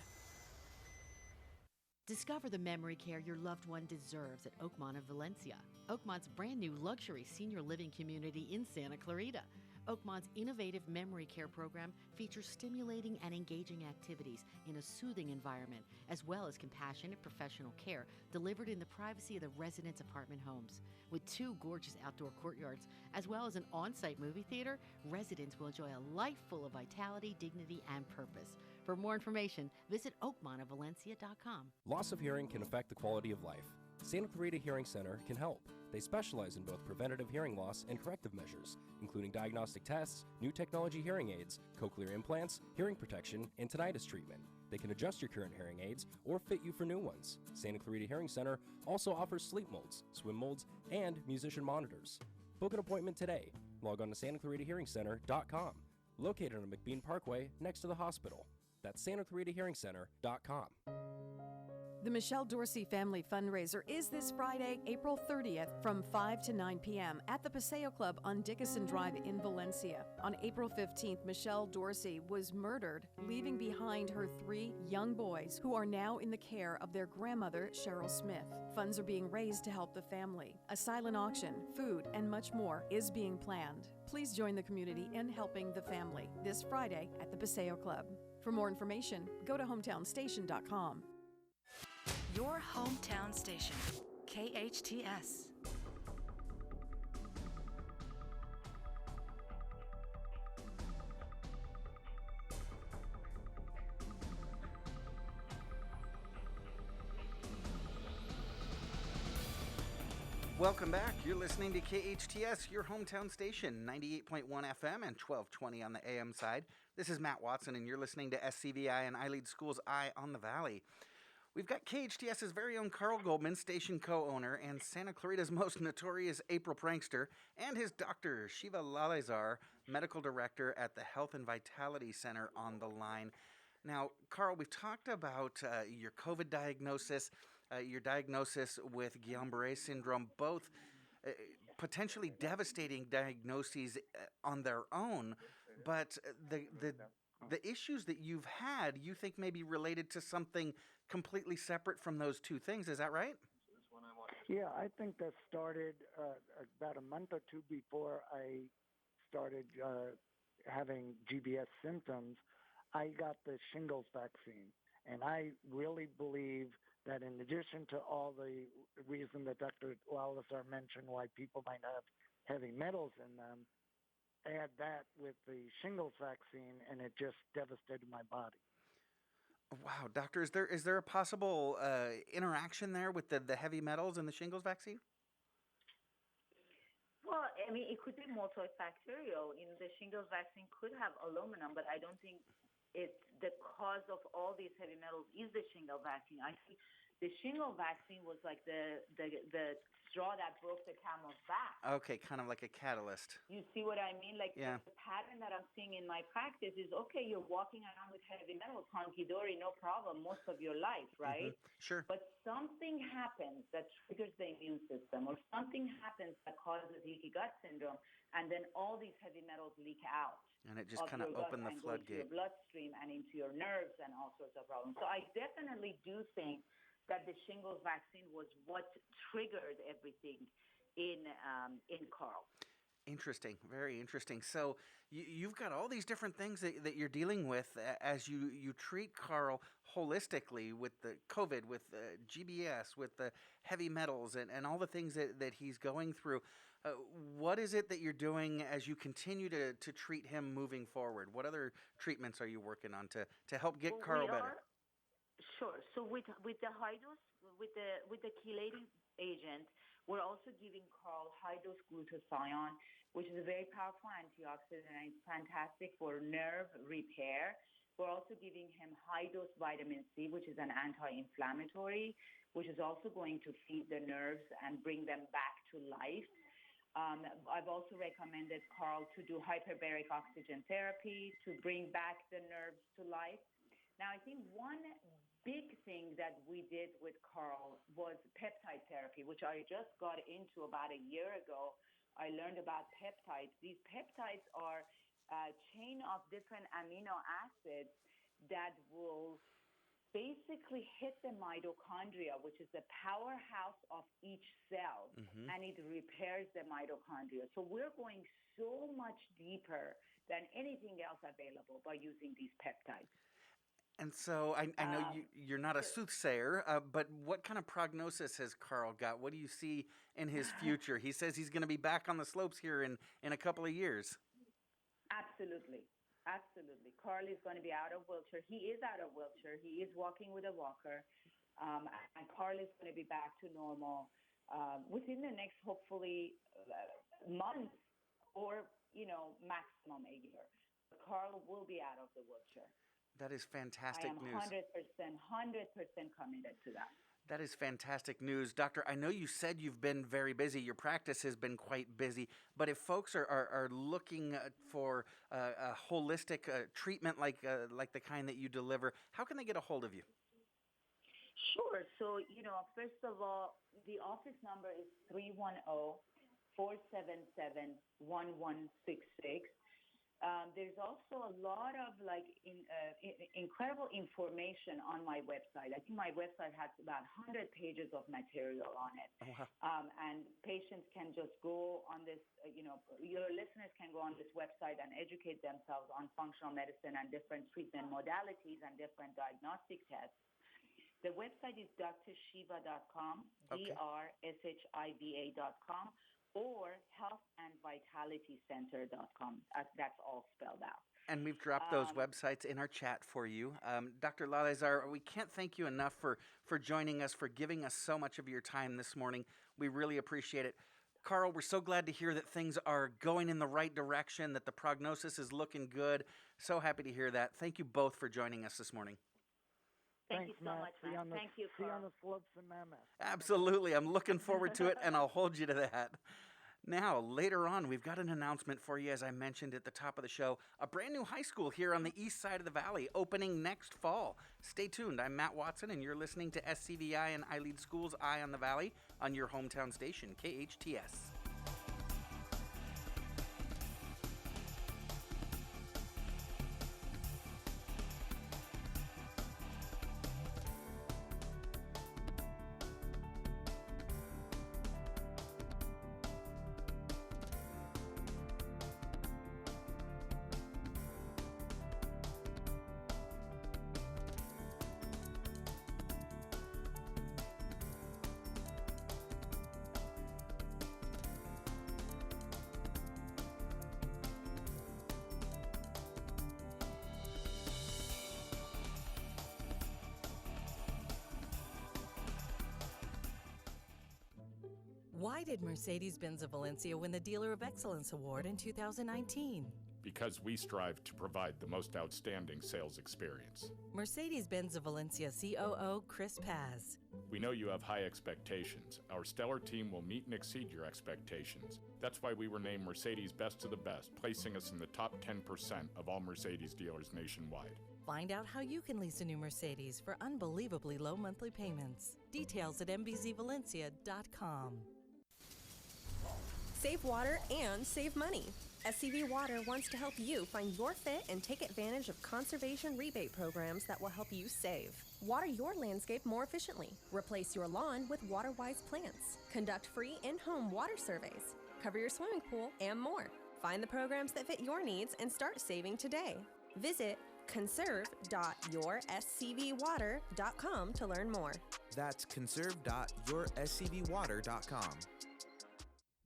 Discover the memory care your loved one deserves at Oakmont of Valencia. Oakmont's brand new luxury senior living community in Santa Clarita. Oakmont's innovative memory care program features stimulating and engaging activities in a soothing environment, as well as compassionate professional care delivered in the privacy of the residents' apartment homes. With 2 gorgeous outdoor courtyards, as well as an on-site movie theater, residents will enjoy a life full of vitality, dignity, and purpose. For more information, visit oakmontofvalencia.com. Loss of hearing can affect the quality of life. Santa Clarita Hearing Center can help. They specialize in both preventative hearing loss and corrective measures, including diagnostic tests, new technology hearing aids, cochlear implants, hearing protection, and tinnitus treatment. They can adjust your current hearing aids or fit you for new ones. Santa Clarita Hearing Center also offers sleep molds, swim molds, and musician monitors. Book an appointment today. Log on to SantaClaritaHearingCenter.com. Located on McBean Parkway next to the hospital. That's SantaClaritaHearingCenter.com. The Michelle Dorsey Family Fundraiser is this Friday, April 30th from 5 to 9 p.m. at the Paseo Club on Dickinson Drive in Valencia. On April 15th, Michelle Dorsey was murdered, leaving behind her 3 young boys who are now in the care of their grandmother, Cheryl Smith. Funds are being raised to help the family. A silent auction, food, and much more is being planned. Please join the community in helping the family this Friday at the Paseo Club. For more information, go to hometownstation.com. Your hometown station, KHTS. Welcome back. You're listening to KHTS, your hometown station, 98.1 FM and 1220 on the AM side. This is Matt Watson, and you're listening to SCVI and iLEAD Schools Eye on the Valley. We've got KHTS's very own Carl Goldman, station co-owner, and Santa Clarita's most notorious April prankster, and his doctor, Shiva Lalezar, medical director at the Health and Vitality Center, on the line. Now, Carl, we've talked about your COVID diagnosis, your diagnosis with Guillain-Barré syndrome, both potentially devastating diagnoses on their own, but the issues that you've had, you think may be related to something completely separate from those two things. Is that right? Yeah, I think that started about a month or 2 before I started having GBS symptoms. I got the shingles vaccine, and I really believe that in addition to all the reason that Dr. Lalezar mentioned why people might have heavy metals in them, add that with the shingles vaccine, and it just devastated my body. Wow, doctor, is there a possible interaction there with the heavy metals and the shingles vaccine? Well, I mean, it could be multifactorial. The shingles vaccine could have aluminum, but I don't think it's the cause of all these heavy metals is the shingle vaccine. I think the shingle vaccine was like the straw that broke the camel's back. Okay, kind of like a catalyst. You see what I mean? Like yeah. The pattern that I'm seeing in my practice is, okay, you're walking around with heavy metals, hunky-dory, no problem, most of your life, right? Mm-hmm. Sure. But something happens that triggers the immune system, or something happens that causes leaky gut syndrome, and then all these heavy metals leak out. And it just kind of opened the floodgate. Into your bloodstream and into your nerves and all sorts of problems. So I definitely do think that the shingles vaccine was what triggered everything in Carl. Interesting, very interesting. So you've got all these different things that you're dealing with as you treat Carl holistically with the COVID, with the GBS, with the heavy metals, and all the things that he's going through. What is it that you're doing as you continue to treat him moving forward? What other treatments are you working on to help get Carl better? Sure. So with the high dose, with the chelating agent, we're also giving Carl high dose glutathione, which is a very powerful antioxidant, and it's fantastic for nerve repair. We're also giving him high dose vitamin C, which is an anti-inflammatory, which is also going to feed the nerves and bring them back to life. I've also recommended Carl to do hyperbaric oxygen therapy to bring back the nerves to life. Now, I think one big thing that we did with Carl was peptide therapy, which I just got into about a year ago. I learned about peptides. These peptides are a chain of different amino acids that will basically hit the mitochondria, which is the powerhouse of each cell, and it repairs the mitochondria. So we're going so much deeper than anything else available by using these peptides. And so I know you're not a soothsayer, but what kind of prognosis has Carl got? What do you see in his future? He says he's going to be back on the slopes here in a couple of years. Absolutely. Absolutely. Carl is going to be out of wheelchair. He is out of wheelchair. He is walking with a walker. And Carl is going to be back to normal within the next, hopefully, months or, maximum a year. Carl will be out of the wheelchair. That is fantastic news. I am 100% committed to that. That is fantastic news. Doctor, I know you said you've been very busy. Your practice has been quite busy. But if folks are looking for a holistic treatment like the kind that you deliver, how can they get a hold of you? Sure. So, first of all, the office number is 310-477-1166. There's also a lot of incredible information on my website. I think my website has about 100 pages of material on it. Oh, wow. And patients can just go on this, your listeners can go on this website and educate themselves on functional medicine and different treatment modalities and different diagnostic tests. The website is drshiva.com, drshiva.com. or healthandvitalitycenter.com. That's all spelled out. And we've dropped those websites in our chat for you. Dr. Lalezar, we can't thank you enough for joining us, for giving us so much of your time this morning. We really appreciate it. Carl, we're so glad to hear that things are going in the right direction, that the prognosis is looking good. So happy to hear that. Thank you both for joining us this morning. Thank you so much, Matt. Thank you, See you Carl. on the slopes of Mammoth. Absolutely. I'm looking forward to it, and I'll hold you to that. Now, later on, we've got an announcement for you, as I mentioned at the top of the show. A brand new high school here on the east side of the valley, opening next fall. Stay tuned. I'm Matt Watson, and you're listening to SCVI and iLEAD Schools Eye on the Valley on your hometown station, KHTS. Why did Mercedes-Benz of Valencia win the Dealer of Excellence Award in 2019? Because we strive to provide the most outstanding sales experience. Mercedes-Benz of Valencia COO Chris Paz. We know you have high expectations. Our stellar team will meet and exceed your expectations. That's why we were named Mercedes Best of the Best, placing us in the top 10% of all Mercedes dealers nationwide. Find out how you can lease a new Mercedes for unbelievably low monthly payments. Details at mbzvalencia.com. Save water and save money. SCV Water wants to help you find your fit and take advantage of conservation rebate programs that will help you save. Water your landscape more efficiently. Replace your lawn with water-wise plants. Conduct free in-home water surveys. Cover your swimming pool and more. Find the programs that fit your needs and start saving today. Visit conserve.yourscvwater.com to learn more. That's conserve.yourscvwater.com.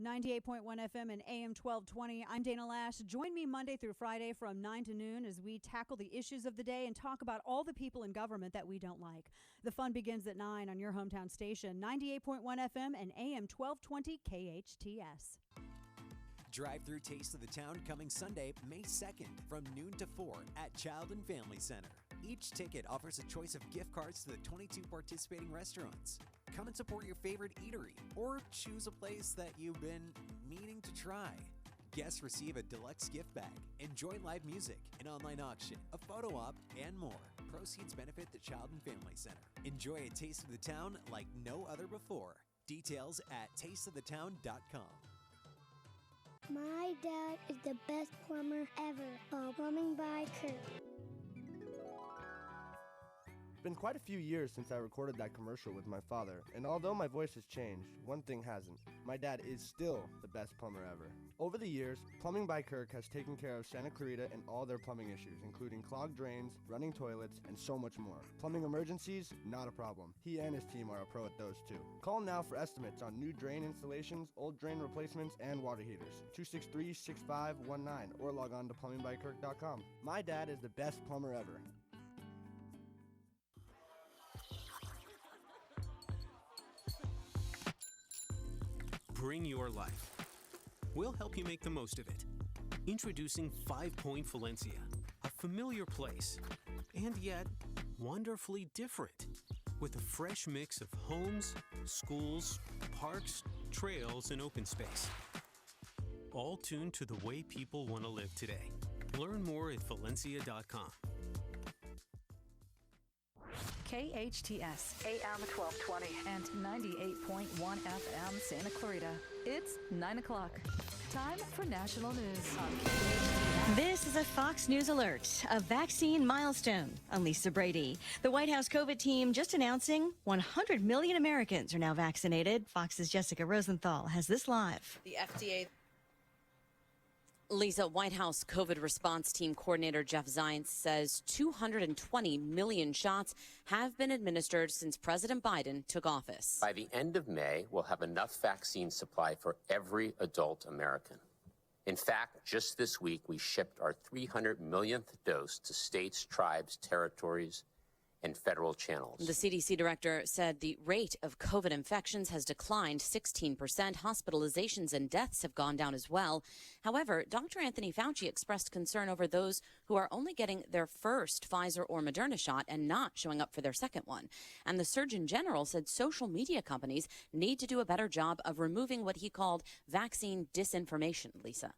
98.1 FM and AM 1220. I'm Dana Lash. Join me Monday through Friday from 9 to noon as we tackle the issues of the day and talk about all the people in government that we don't like. The fun begins at 9 on your hometown station, 98.1 FM and AM 1220 KHTS. Drive-through Taste of the Town coming Sunday, May 2nd from noon to 4 at Child and Family Center. Each ticket offers a choice of gift cards to the 22 participating restaurants. Come and support your favorite eatery or choose a place that you've been meaning to try. Guests receive a deluxe gift bag, enjoy live music, an online auction, a photo op, and more. Proceeds benefit the Child and Family Center. Enjoy a taste of the town like no other before. Details at tasteofthetown.com. My dad is the best plumber ever. Plumbing by Kurt. Been quite a few years since I recorded that commercial with my father, and although my voice has changed, one thing hasn't. My dad is still the best plumber ever. Over the years, Plumbing by Kirk has taken care of Santa Clarita and all their plumbing issues, including clogged drains, running toilets, and so much more. Plumbing emergencies? Not a problem. He and his team are a pro at those too. Call now for estimates on new drain installations, old drain replacements, and water heaters. 263-6519 or log on to plumbingbyKirk.com. My dad is the best plumber ever. Bring your life. We'll help you make the most of it. Introducing 5 Point Valencia, a familiar place, and yet wonderfully different, with a fresh mix of homes, schools, parks, trails, and open space. All tuned to the way people want to live today. Learn more at valencia.com. KHTS, AM 1220 and 98.1 FM Santa Clarita. It's 9 o'clock. Time for national news on KHTS. This is a Fox News alert, a vaccine milestone. I'm Lisa Brady. The White House COVID team just announcing 100 million Americans are now vaccinated. Fox's Jessica Rosenthal has this live. The FDA. Lisa, White House COVID response team coordinator Jeff Zients says 220 million shots have been administered since President Biden took office. By the end of May, we'll have enough vaccine supply for every adult American. In fact, just this week, we shipped our 300 millionth dose to states, tribes, territories, and federal channels. The CDC director said the rate of COVID infections has declined 16%. Hospitalizations and deaths have gone down as well. However, Dr. Anthony Fauci expressed concern over those who are only getting their first Pfizer or Moderna shot and not showing up for their second one. And the Surgeon General said social media companies need to do a better job of removing what he called vaccine disinformation. Lisa.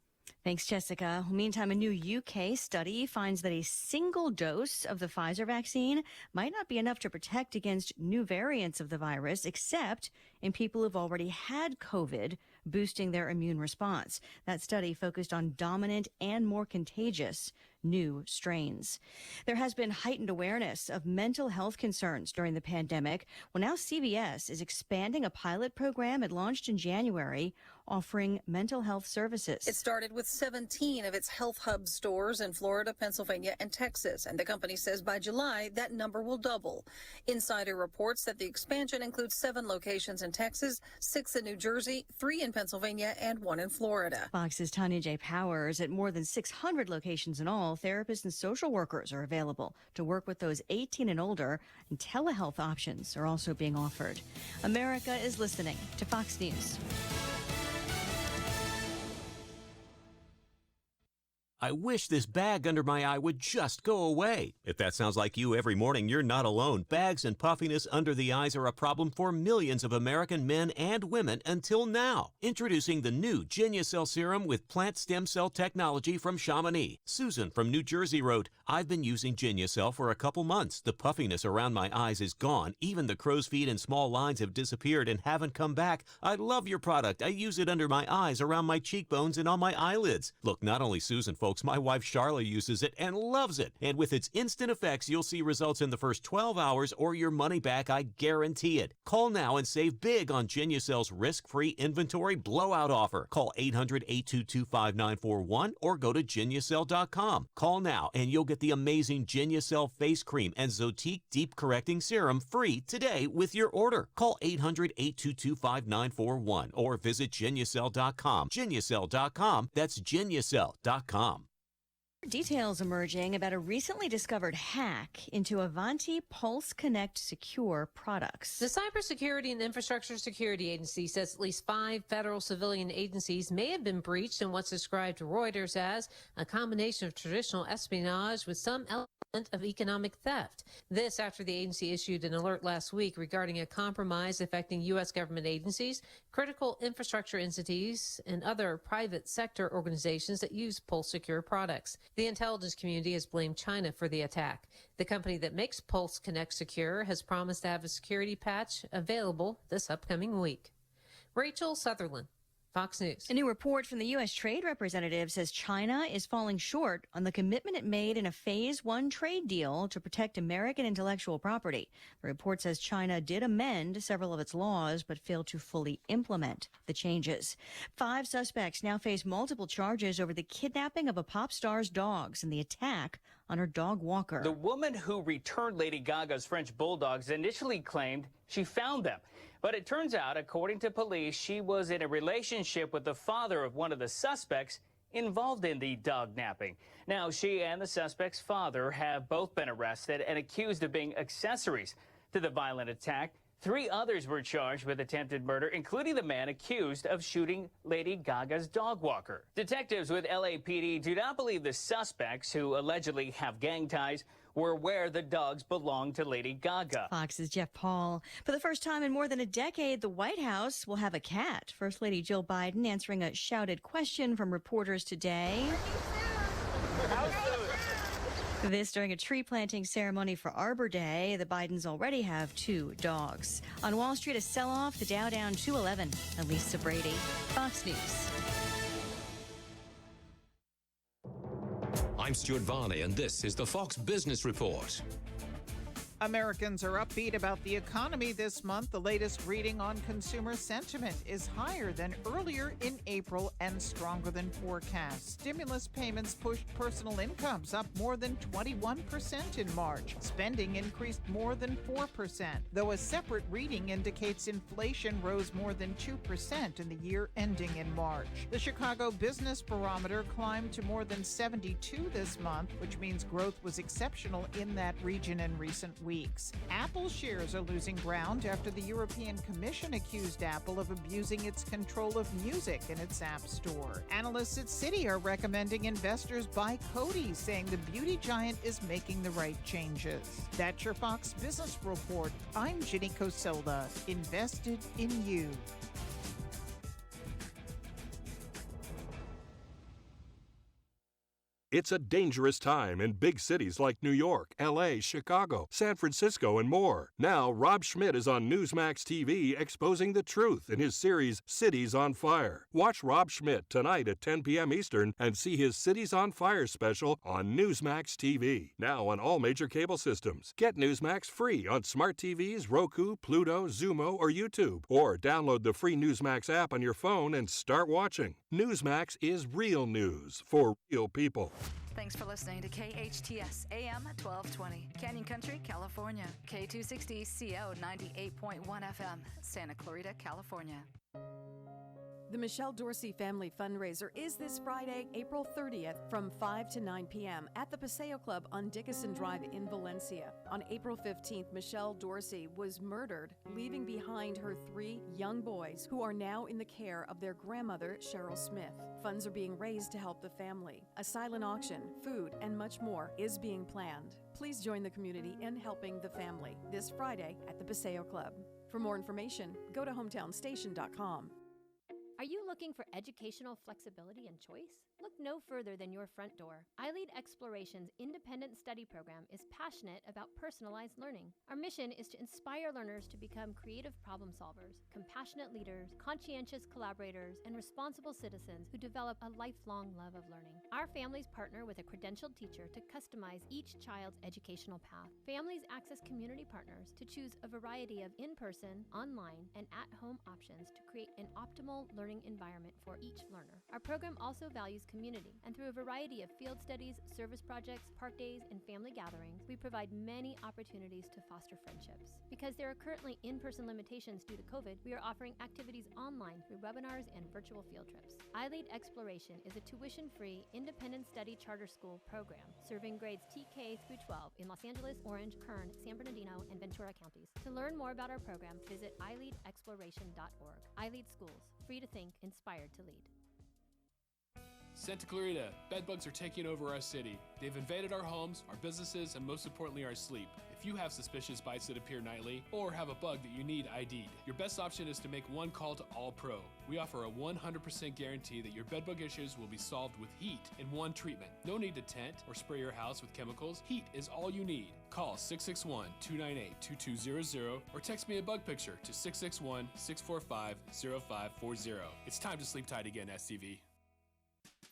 Thanks, Jessica. Meantime, a new UK study finds that a single dose of the Pfizer vaccine might not be enough to protect against new variants of the virus, except in people who've already had COVID, boosting their immune response. That study focused on dominant and more contagious new strains. There has been heightened awareness of mental health concerns during the pandemic. Well, now CVS is expanding a pilot program it launched in January, offering mental health services. It started with 17 of its Health Hub stores in Florida, Pennsylvania, and Texas, and the company says by July that number will double. Insider reports that the expansion includes 7 locations in Texas, 6 in New Jersey, 3 in Pennsylvania, and 1 in Florida. Fox's Tanya J. Powers. At more than 600 locations in all, therapists and social workers are available to work with those 18 and older, and telehealth options are also being offered. America is listening to Fox News. I wish this bag under my eye would just go away. If that sounds like you every morning, you're not alone. Bags and puffiness under the eyes are a problem for millions of American men and women until now. Introducing the new Genucell serum with plant stem cell technology from Chamonix. Susan from New Jersey wrote, I've been using Genucell for a couple months. The puffiness around my eyes is gone. Even the crow's feet and small lines have disappeared and haven't come back. I love your product. I use it under my eyes, around my cheekbones, and on my eyelids. Look, not only Susan, folks, my wife Charla uses it and loves it. And with its instant effects, you'll see results in the first 12 hours or your money back, I guarantee it. Call now and save big on Genucell's risk-free inventory blowout offer. Call 800-822-5941 or go to Genucell.com. Call now and you'll get the amazing Genucell face cream and Zotique deep correcting serum free today with your order. Call 800-822-5941 or visit Genucell.com. Genucell.com. That's Genucell.com. Details emerging about a recently discovered hack into Avanti Pulse Connect Secure products. The Cybersecurity and Infrastructure Security Agency says at least 5 federal civilian agencies may have been breached in what's described to Reuters as a combination of traditional espionage with some element of economic theft. This after the agency issued an alert last week regarding a compromise affecting U.S. government agencies, critical infrastructure entities, and other private sector organizations that use Pulse Secure products. The intelligence community has blamed China for the attack. The company that makes Pulse Connect Secure has promised to have a security patch available this upcoming week. Rachel Sutherland. Fox News. A new report from the U.S. Trade Representative says China is falling short on the commitment it made in a Phase 1 trade deal to protect American intellectual property. The report says China did amend several of its laws, but failed to fully implement the changes. 5 suspects now face multiple charges over the kidnapping of a pop star's dogs and the attack on her dog walker. The woman who returned Lady Gaga's French bulldogs initially claimed she found them. But it turns out, according to police, she was in a relationship with the father of one of the suspects involved in the dog napping. Now, she and the suspect's father have both been arrested and accused of being accessories to the violent attack. 3 others were charged with attempted murder, including the man accused of shooting Lady Gaga's dog walker. Detectives with LAPD do not believe the suspects, who allegedly have gang ties, were where the dogs belonged to Lady Gaga. Fox's Jeff Paul. For the first time in more than a decade, the White House will have a cat. First Lady Jill Biden answering a shouted question from reporters today. This during a tree planting ceremony for Arbor Day. The Bidens already have 2 dogs. On Wall Street, a sell-off, the Dow down 211. Lisa Brady, Fox News. I'm Stuart Varney, and this is the Fox Business Report. Americans are upbeat about the economy this month. The latest reading on consumer sentiment is higher than earlier in April and stronger than forecast. Stimulus payments pushed personal incomes up more than 21% in March. Spending increased more than 4%, though a separate reading indicates inflation rose more than 2% in the year ending in March. The Chicago Business Barometer climbed to more than 72 this month, which means growth was exceptional in that region in recent weeks. Apple shares are losing ground after the European Commission accused Apple of abusing its control of music in its App Store. Analysts at Citi are recommending investors buy Coty, saying the beauty giant is making the right changes. That's your Fox Business Report. I'm Ginny Coselda, invested in you. It's a dangerous time in big cities like New York, L.A., Chicago, San Francisco, and more. Now, Rob Schmidt is on Newsmax TV exposing the truth in his series Cities on Fire. Watch Rob Schmidt tonight at 10 p.m. Eastern and see his Cities on Fire special on Newsmax TV. Now on all major cable systems. Get Newsmax free on smart TVs, Roku, Pluto, Zumo, or YouTube. Or download the free Newsmax app on your phone and start watching. Newsmax is real news for real people. Thanks for listening to KHTS AM 1220, Canyon Country, California. K260 CO 98.1 FM, Santa Clarita, California. The Michelle Dorsey Family Fundraiser is this Friday, April 30th from 5 to 9 p.m. at the Paseo Club on Dickinson Drive in Valencia. On April 15th, Michelle Dorsey was murdered, leaving behind her 3 young boys who are now in the care of their grandmother, Cheryl Smith. Funds are being raised to help the family. A silent auction, food, and much more is being planned. Please join the community in helping the family this Friday at the Paseo Club. For more information, go to hometownstation.com. Are you looking for educational flexibility and choice? Look no further than your front door. iLEAD Exploration's independent study program is passionate about personalized learning. Our mission is to inspire learners to become creative problem solvers, compassionate leaders, conscientious collaborators, and responsible citizens who develop a lifelong love of learning. Our families partner with a credentialed teacher to customize each child's educational path. Families access community partners to choose a variety of in-person, online, and at-home options to create an optimal learning environment for each learner. Our program also values community, and through a variety of field studies, service projects, park days, and family gatherings, we provide many opportunities to foster friendships. Because there are currently in-person limitations due to COVID, we are offering activities online through webinars and virtual field trips. iLEAD Exploration is a tuition-free, independent study charter school program serving grades TK through 12 in Los Angeles, Orange, Kern, San Bernardino, and Ventura counties. To learn more about our program, visit iLEADexploration.org. iLEAD Schools, free to think, inspired to lead. Santa Clarita, bedbugs are taking over our city. They've invaded our homes, our businesses, and most importantly, our sleep. If you have suspicious bites that appear nightly, or have a bug that you need ID'd, your best option is to make one call to All Pro. We offer a 100% guarantee that your bedbug issues will be solved with heat in one treatment. No need to tent or spray your house with chemicals. Heat is all you need. Call 661-298-2200 or text me a bug picture to 661-645-0540. It's time to sleep tight again, STV.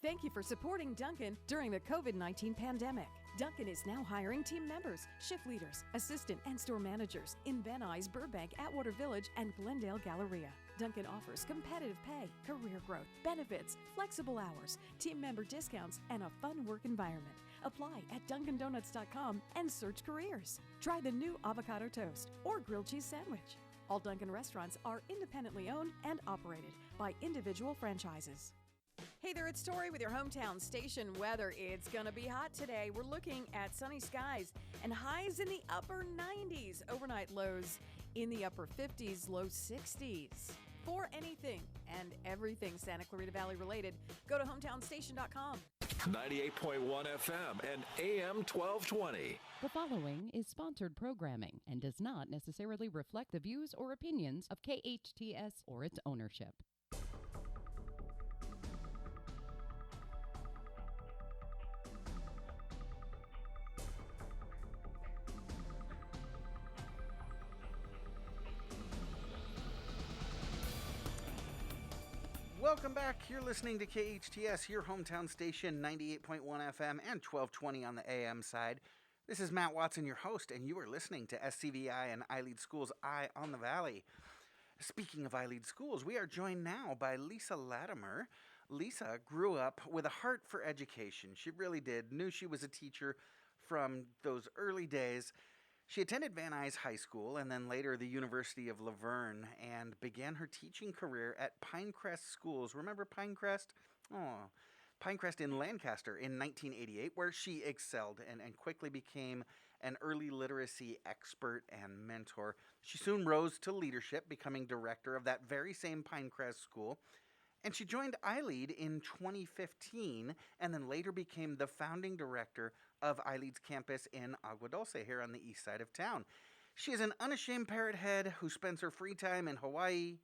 Thank you for supporting Duncan during the COVID-19 pandemic. Duncan is now hiring team members, shift leaders, assistant and store managers in Van Nuys, Burbank, Atwater Village, and Glendale Galleria. Duncan offers competitive pay, career growth, benefits, flexible hours, team member discounts, and a fun work environment. Apply at DunkinDonuts.com and search careers. Try the new avocado toast or grilled cheese sandwich. All Duncan restaurants are independently owned and operated by individual franchises. Hey there, it's Tori with your hometown station weather. It's gonna be hot today. We're looking at sunny skies and highs in the upper 90s. Overnight lows in the upper 50s, low 60s. For anything and everything Santa Clarita Valley related, go to hometownstation.com. 98.1 FM and AM 1220. The following is sponsored programming and does not necessarily reflect the views or opinions of KHTS or its ownership. Welcome back. You're listening to KHTS, your hometown station, 98.1 FM and 1220 on the AM side. This is Matt Watson, your host, and you are listening to SCVI and iLEAD Schools' Eye on the Valley. Speaking of iLEAD Schools, we are joined now by Lisa Latimer. Lisa grew up with a heart for education. She really did. Knew she was a teacher from those early days. She attended Van Nuys High School and then later the University of La Verne and began her teaching career at Pinecrest Schools. Remember Pinecrest? Oh, Pinecrest in Lancaster in 1988, where she excelled and quickly became an early literacy expert and mentor. She soon rose to leadership, becoming director of that very same Pinecrest school. And she joined iLEAD in 2015 and then later became the founding director of iLEAD's campus in Agua Dulce here on the east side of town. She is an unashamed parrot head who spends her free time in Hawaii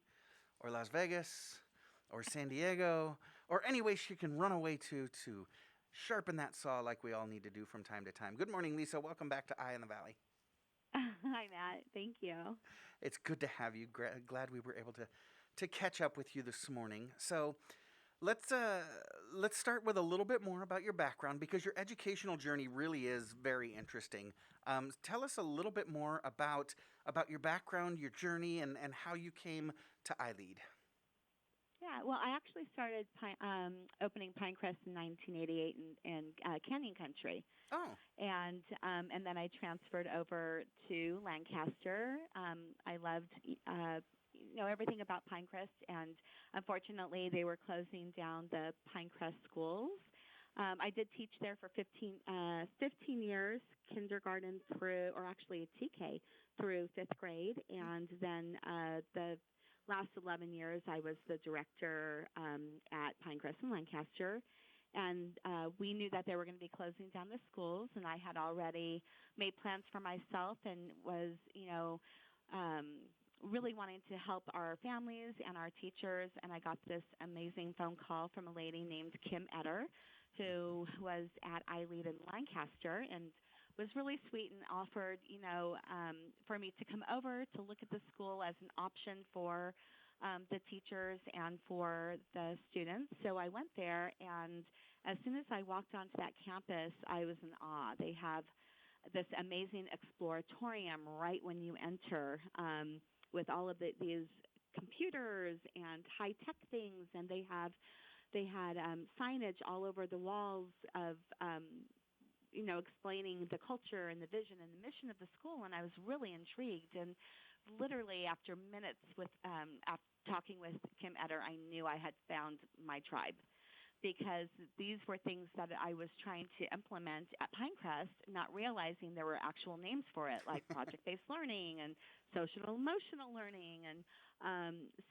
or Las Vegas or San Diego or any way she can run away to sharpen that saw like we all need to do from time to time. Good morning, Lisa. Welcome back to Eye in the Valley. Hi, Matt. Thank you. It's good to have you. Glad we were able to catch up with you this morning. So let's start with a little bit more about your background because your educational journey really is very interesting. Tell us a little bit more about your background, your journey, and how you came to iLEAD. Yeah, well, I actually started opening Pinecrest in 1988 in Canyon Country. Oh. And then I transferred over to Lancaster. I loved everything about Pinecrest, and unfortunately they were closing down the Pinecrest schools. I did teach there for 15 years, kindergarten through, or actually TK through 5th grade, and then the last 11 years I was the director at Pinecrest in Lancaster. And we knew that they were going to be closing down the schools, and I had already made plans for myself and was, really wanting to help our families and our teachers. And I got this amazing phone call from a lady named Kim Etter, who was at iLEAD in Lancaster and was really sweet and offered, for me to come over to look at the school as an option for the teachers and for the students. So I went there, and as soon as I walked onto that campus, I was in awe. They have this amazing exploratorium right when you enter, with all of these computers and high-tech things, and they had signage all over the walls of explaining the culture and the vision and the mission of the school, and I was really intrigued. And literally after minutes with after talking with Kim Etter, I knew I had found my tribe, because these were things that I was trying to implement at Pinecrest, not realizing there were actual names for it, like project-based learning and social-emotional learning. And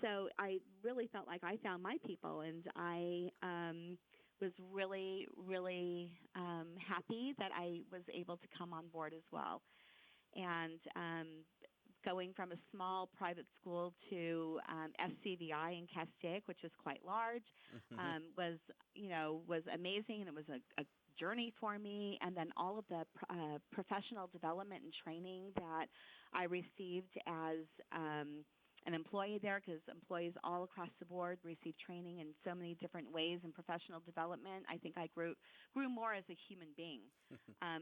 so I really felt like I found my people, and I was really, really happy that I was able to come on board as well. And going from a small private school to SCVI in Castaic, which is quite large, was amazing, and it was a journey for me. And then all of the professional development and training that I received as an employee there, because employees all across the board receive training in so many different ways in professional development. I think I grew more as a human being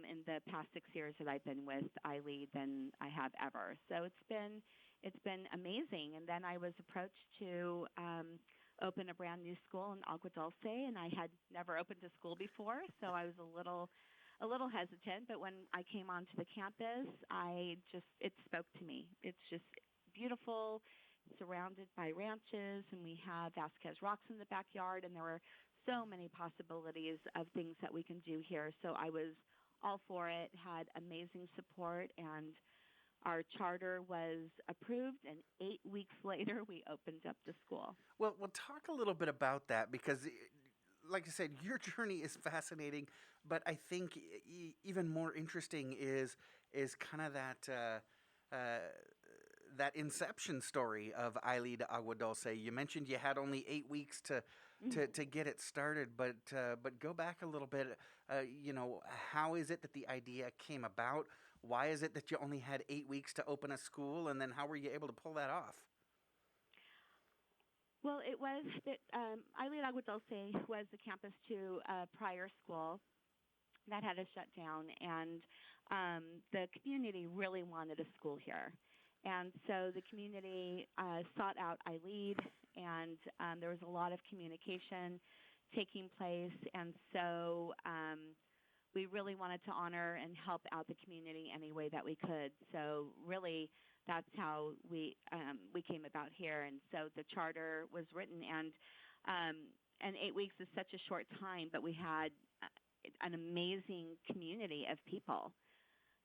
in the past 6 years that I've been with iLEAD than I have ever. So it's been amazing. And then I was approached to open a brand new school in Agua Dulce, and I had never opened a school before, so I was a little hesitant. But when I came onto the campus, it spoke to me. It's just beautiful, surrounded by ranches, and we have Vasquez rocks in the backyard, and there were so many possibilities of things that we can do here. So I was all for it, had amazing support, and our charter was approved, and 8 weeks later, we opened up the school. Well, we'll talk a little bit about that, because like I said, your journey is fascinating, but I think even more interesting is kind of that inception story of iLEAD Agua Dulce. You mentioned you had only 8 weeks to get it started, but go back a little bit. How is it that the idea came about? Why is it that you only had 8 weeks to open a school, and then how were you able to pull that off? Well, it was that iLEAD Agua Dulce was the campus to a prior school that had to shut down, and the community really wanted a school here. And so the community sought out iLEAD, and there was a lot of communication taking place. And so we really wanted to honor and help out the community any way that we could. So really, that's how we came about here. And so the charter was written, and 8 weeks is such a short time, but we had an amazing community of people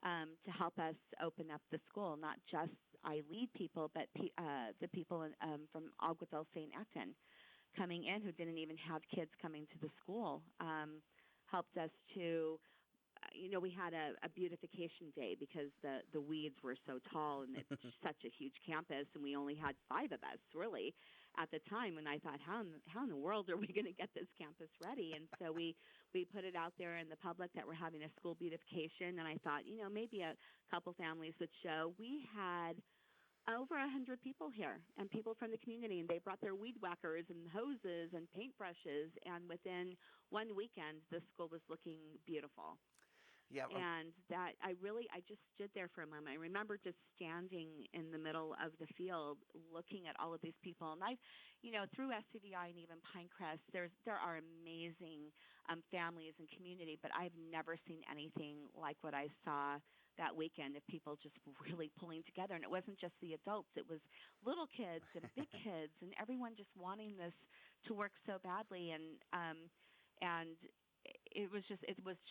to help us open up the school, not just iLEAD people, but the people from Agua Dulce and Acton coming in who didn't even have kids coming to the school, helped us to, we had a beautification day because the weeds were so tall, and it's such a huge campus, and we only had 5 of us, really, at the time. And I thought, how in the world are we going to get this campus ready? And so we put it out there in the public that we're having a school beautification, and I thought, maybe a couple families would show. We had over 100 people here, and people from the community, and they brought their weed whackers and hoses and paintbrushes, and within 1 weekend, the school was looking beautiful. Yeah, and that I just stood there for a moment. I remember just standing in the middle of the field looking at all of these people. And I've, through SCVI and even Pinecrest, there are amazing families and community, but I've never seen anything like what I saw that weekend of people just really pulling together. And it wasn't just the adults, it was little kids and big kids, and everyone just wanting this to work so badly. And it was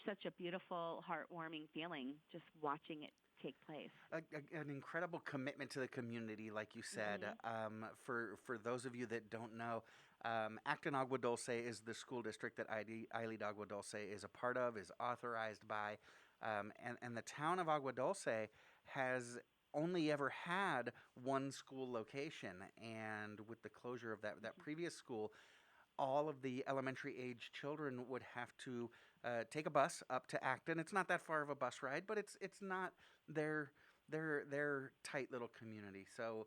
such a beautiful, heartwarming feeling just watching it take place. An incredible commitment to the community, like you said. For those of you that don't know, Acton Agua Dulce is the school district that iLEAD Agua Dulce is a part of, is authorized by, and the town of Agua Dulce has only ever had one school location, and with the closure of that previous school, all of the elementary age children would have to take a bus up to Acton. It's not that far of a bus ride, but it's not their tight little community. So,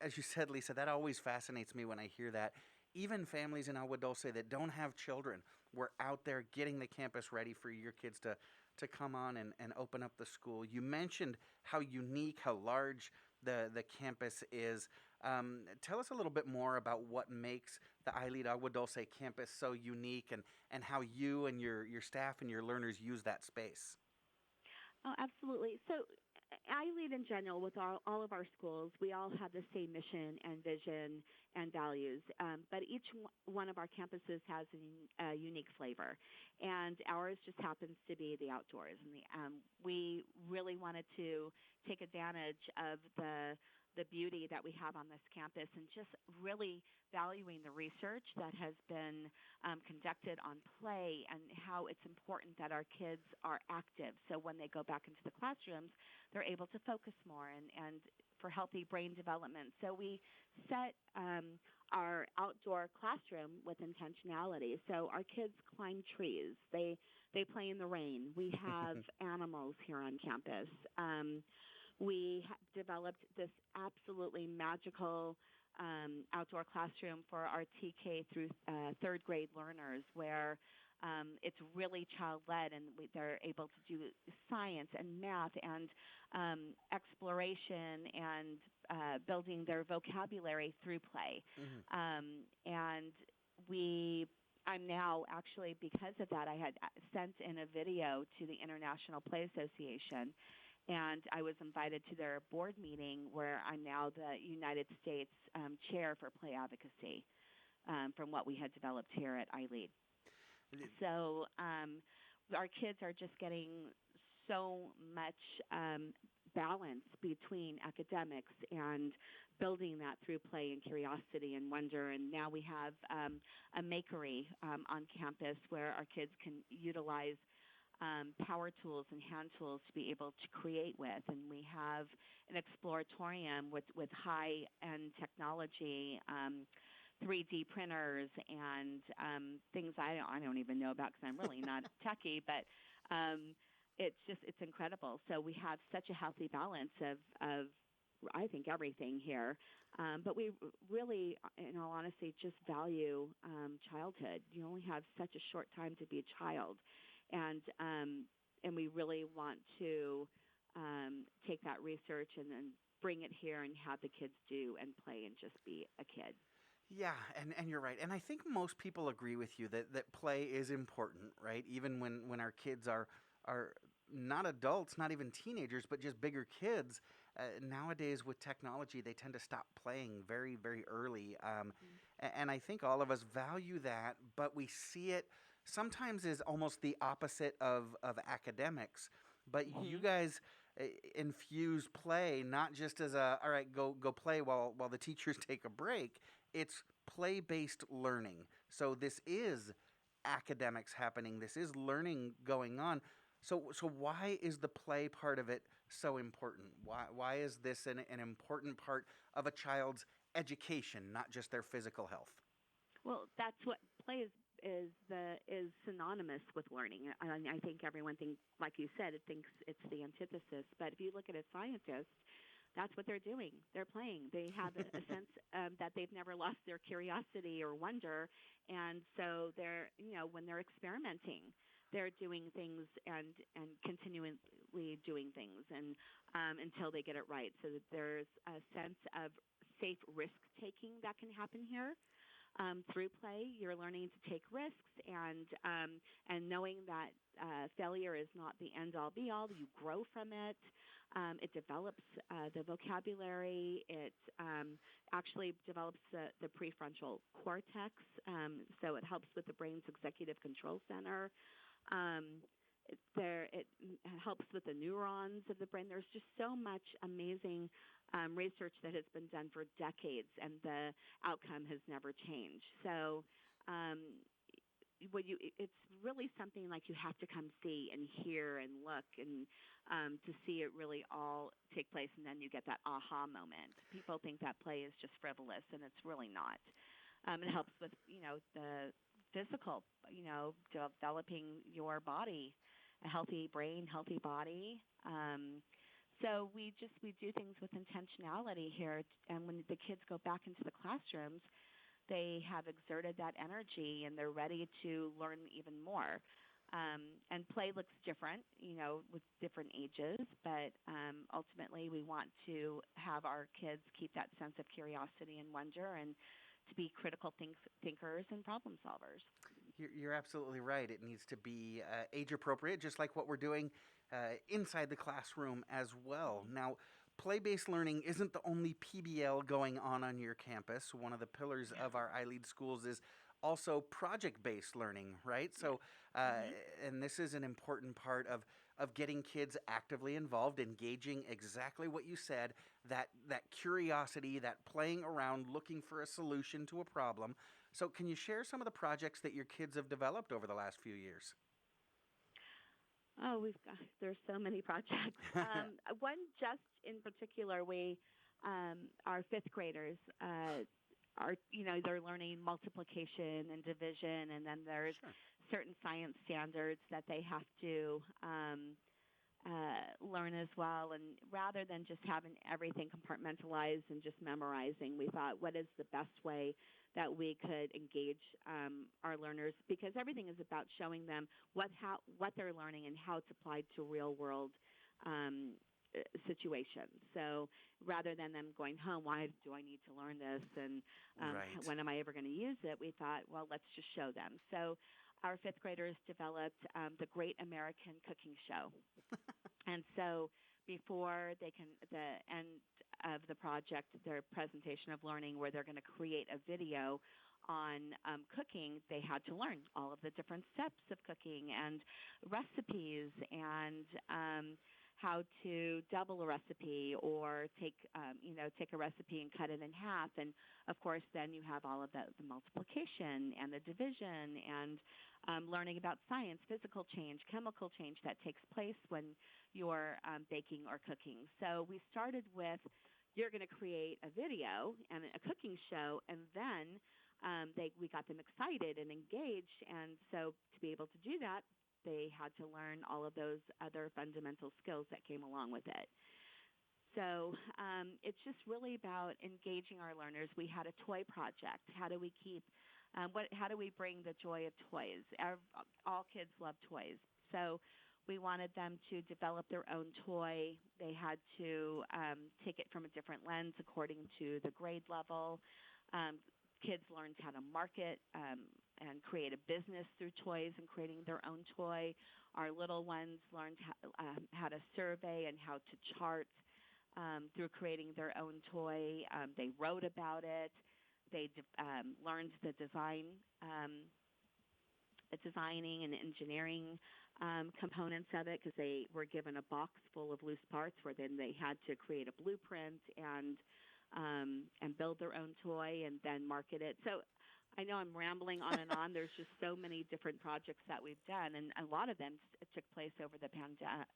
as you said, Lisa, that always fascinates me when I hear that. Even families in Agua Dulce that don't have children were out there getting the campus ready for your kids to come on and open up the school. You mentioned how unique, how large the campus is. Tell us a little bit more about what makes the iLEAD Agua Dulce campus so unique, and how you and your staff and your learners use that space. Oh, absolutely. So iLEAD in general, with all of our schools, we all have the same mission and vision and values, but each one of our campuses has a unique flavor, and ours just happens to be the outdoors. And we really wanted to take advantage of the the beauty that we have on this campus and just really valuing the research that has been conducted on play and how it's important that our kids are active. So when they go back into the classrooms, they're able to focus more and for healthy brain development. So we set our outdoor classroom with intentionality. So our kids climb trees. They play in the rain. We have animals here on campus. We developed this absolutely magical outdoor classroom for our TK through third grade learners where it's really child-led and they're able to do science and math and exploration and building their vocabulary through play. And I'm now actually, because of that, I had sent in a video to the International Play Association, and I was invited to their board meeting where I'm now the United States chair for play advocacy from what we had developed here at iLEAD. So our kids are just getting so much balance between academics and building that through play and curiosity and wonder. And now we have a makery on campus where our kids can utilize power tools and hand tools to be able to create with. And we have an exploratorium with high-end technology, 3D printers and things I don't even know about because I'm really not techie, but it's incredible. So we have such a healthy balance of I think everything here, but we really, in all honesty, just value childhood. You only have such a short time to be a child, and we really want to take that research and then bring it here and have the kids do and play and just be a kid. Yeah, and you're right. And I think most people agree with you that play is important, right? Even when our kids are not adults, not even teenagers, but just bigger kids. Nowadays with technology, they tend to stop playing very, very early. And I think all of us value that, but we see it sometimes as almost the opposite of academics. But you guys infuse play not just as all right, go play while the teachers take a break. It's play-based learning. So this is academics happening. This is learning going on. So why is the play part of it so important? Why is this an important part of a child's education, not just their physical health? Well, that's what play is synonymous with learning. I think everyone thinks, like you said, it thinks it's the antithesis. But if you look at a scientist, that's what they're doing. They're playing. They have a sense that they've never lost their curiosity or wonder, and so they're, when they're experimenting, they're doing things and continually doing things and until they get it right. So that there's a sense of safe risk-taking that can happen here. Through play, you're learning to take risks and knowing that failure is not the end-all, be-all. You grow from it. It develops the vocabulary. It actually develops the prefrontal cortex, so it helps with the brain's executive control center. It helps with the neurons of the brain. There's just so much amazing research that has been done for decades, and the outcome has never changed. So it's really something like you have to come see and hear and look and to see it really all take place, and then you get that aha moment. People think that play is just frivolous, and it's really not. It helps with, the physical, developing your body, a healthy brain, healthy body. So we do things with intentionality here, and when the kids go back into the classrooms, they have exerted that energy and they're ready to learn even more. And play looks different, with different ages, but ultimately we want to have our kids keep that sense of curiosity and wonder and to be critical thinkers and problem solvers. You're absolutely right. It needs to be age appropriate, just like what we're doing inside the classroom as well. Now, play-based learning isn't the only PBL going on your campus. One of the pillars of our iLEAD schools is also project-based learning, right? So, and this is an important part of getting kids actively involved, engaging exactly what you said, that curiosity, that playing around, looking for a solution to a problem. So can you share some of the projects that your kids have developed over the last few years? Oh, there's so many projects. One just in particular, our fifth graders they're learning multiplication and division, and then there's certain science standards that they have to learn as well. And rather than just having everything compartmentalized and just memorizing, we thought, what is the best way that we could engage our learners? Because everything is about showing them what they're learning and how it's applied to real world situations. So rather than them going home, why do I need to learn this, and when am I ever going to use it? We thought, well, let's just show them. So our fifth graders developed the Great American Cooking Show. And so before the end of the project, their presentation of learning, where they're going to create a video on cooking, they had to learn all of the different steps of cooking and recipes, and how to double a recipe, or take a recipe and cut it in half. And of course, then you have all of the multiplication and the division, and learning about science, physical change, chemical change that takes place when you're baking or cooking. So we started with, you're going to create a video and a cooking show, and then we got them excited and engaged. And so to be able to do that, they had to learn all of those other fundamental skills that came along with it. So it's just really about engaging our learners. We had a toy project. How do we bring the joy of toys? All kids love toys. So we wanted them to develop their own toy. They had to take it from a different lens according to the grade level. Kids learned how to market and create a business through toys and creating their own toy. Our little ones learned how to survey and how to chart through creating their own toy. They wrote about it. They learned the designing and engineering components of it, because they were given a box full of loose parts, where then they had to create a blueprint and build their own toy and then market it. So I know I'm rambling on and on. There's just so many different projects that we've done, and a lot of them took place over the pandemic,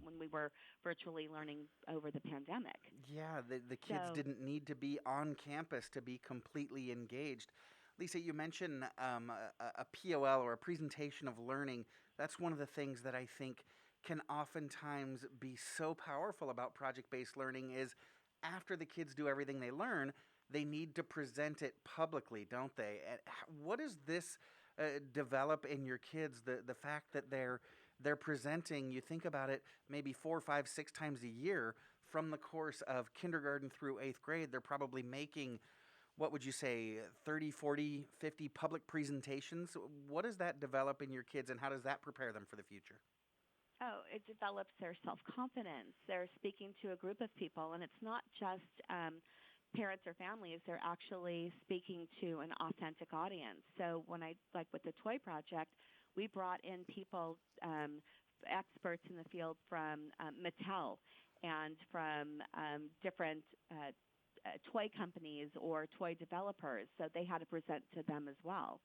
when we were virtually learning over the pandemic. Yeah, the kids didn't need to be on campus to be completely engaged. Lisa, you mentioned a POL, or a presentation of learning. That's one of the things that I think can oftentimes be so powerful about project-based learning is, after the kids do everything they learn, they need to present it publicly, don't they? And what does this develop in your kids, the fact that they're presenting, you think about it, maybe 4, 5, 6 times a year from the course of kindergarten through 8th grade, they're probably making, what would you say, 30, 40, 50 public presentations? What does that develop in your kids, and how does that prepare them for the future? Oh, it develops their self-confidence. They're speaking to a group of people, and it's not just parents or families. They're actually speaking to an authentic audience. So like with the toy project, we brought in people, experts in the field from Mattel and from different toy companies or toy developers. So they had to present to them as well.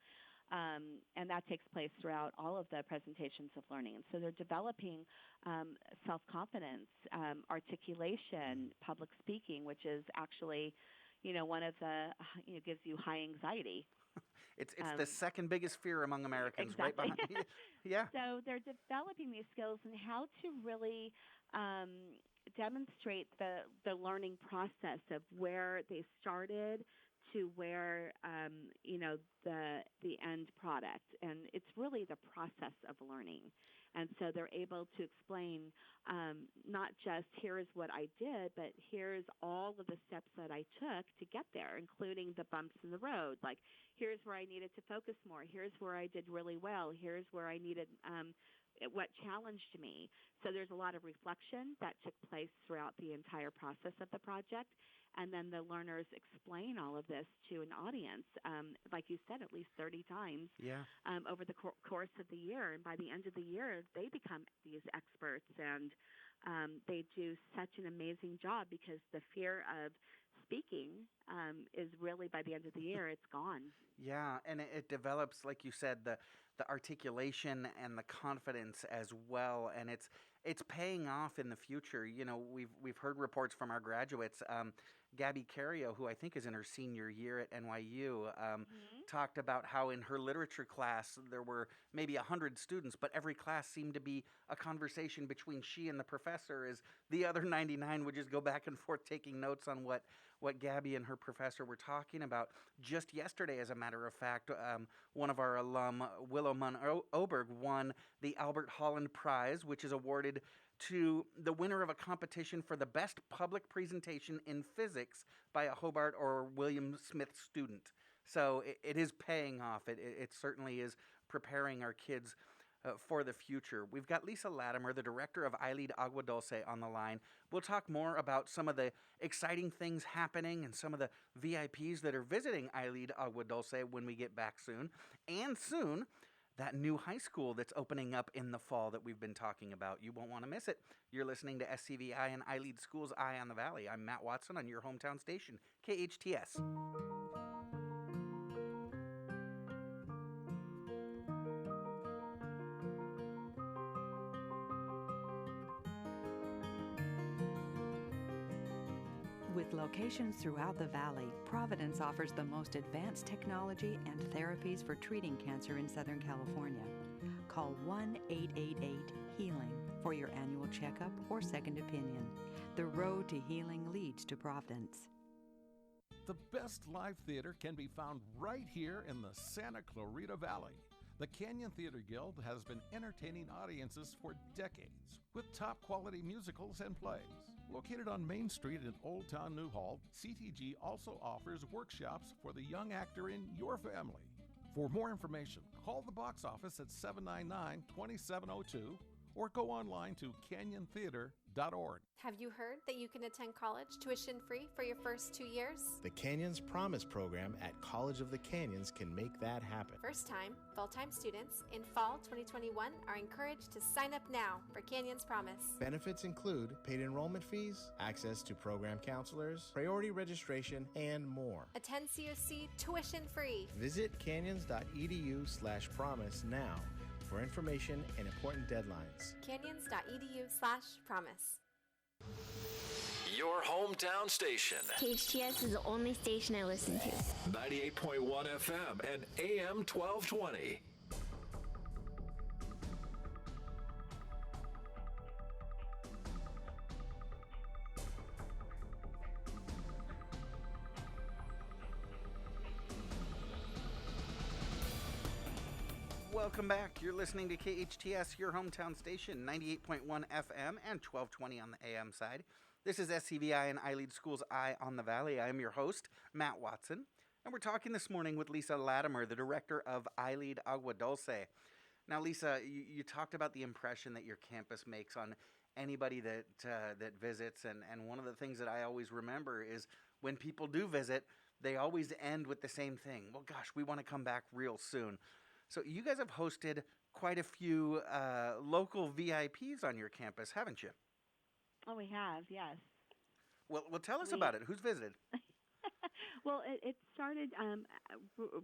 And that takes place throughout all of the presentations of learning. And so they're developing self-confidence, articulation, public speaking, which is actually, one of the, gives you high anxiety. It's the second biggest fear among Americans, exactly. right behind. Yeah. So they're developing these skills and how to really demonstrate the learning process of where they started to where the end product, and it's really the process of learning. And so they're able to explain not just here's what I did, but here's all of the steps that I took to get there, including the bumps in the road. Like, here's where I needed to focus more. Here's where I did really well. Here's where I needed what challenged me. So there's a lot of reflection that took place throughout the entire process of the project. and then the learners explain all of this to an audience, like you said, at least 30 times over the course of the year. And by the end of the year, they become these experts, and they do such an amazing job because the fear of speaking is really, by the end of the year, it's gone. Yeah, and it develops, like you said, the articulation and the confidence as well, and it's paying off in the future. You know, we've heard reports from our graduates. Gabby Cario, who I think is in her senior year at NYU, talked about how in her literature class there were maybe 100 students, but every class seemed to be a conversation between she and the professor, as the other 99 would just go back and forth taking notes on what Gabby and her professor were talking about. Just yesterday, as a matter of fact, one of our alum, Willow Munn Oberg, won the Albert Holland Prize, which is awarded to the winner of a competition for the best public presentation in physics by a Hobart or William Smith student. So it is paying off. It certainly is preparing our kids for the future. We've got Lisa Latimer, the director of iLEAD Agua Dulce, on the line. We'll talk more about some of the exciting things happening and some of the VIPs that are visiting iLEAD Agua Dulce when we get back soon. And soon, that new high school that's opening up in the fall that we've been talking about. You won't want to miss it. You're listening to SCVI and iLEAD Schools Eye on the Valley. I'm Matt Watson on your hometown station, KHTS. With locations throughout the valley, Providence offers the most advanced technology and therapies for treating cancer in Southern California. Call 1-888-HEALING for your annual checkup or second opinion. The road to healing leads to Providence. The best live theater can be found right here in the Santa Clarita Valley. The Canyon Theater Guild has been entertaining audiences for decades with top quality musicals and plays. Located on Main Street in Old Town Newhall, CTG also offers workshops for the young actor in your family. For more information, call the box office at 799-2702 or go online to canyontheater.org. Have you heard that you can attend college tuition-free for your first 2 years? The Canyons Promise program at College of the Canyons can make that happen. First-time, full-time students in fall 2021 are encouraged to sign up now for Canyons Promise. Benefits include paid enrollment fees, access to program counselors, priority registration, and more. Attend COC tuition-free. Visit canyons.edu/promise now for information and important deadlines. Canyons.edu/promise. Your hometown station. KHTS is the only station I listen to. 98.1 FM and AM 1220. Welcome back. You're listening to KHTS, your hometown station, 98.1 FM and 1220 on the AM side. This is SCVI and iLEAD Schools Eye on the Valley. I am your host, Matt Watson, and we're talking this morning with Lisa Latimer, the director of iLEAD Agua Dulce. Now, Lisa, you talked about the impression that your campus makes on anybody that visits, and one of the things that I always remember is when people do visit, they always end with the same thing. Well, gosh, we want to come back real soon. So you guys have hosted quite a few local VIPs on your campus, haven't you? Oh, we have, yes. Well, tell us about it. Who's visited? Well, it started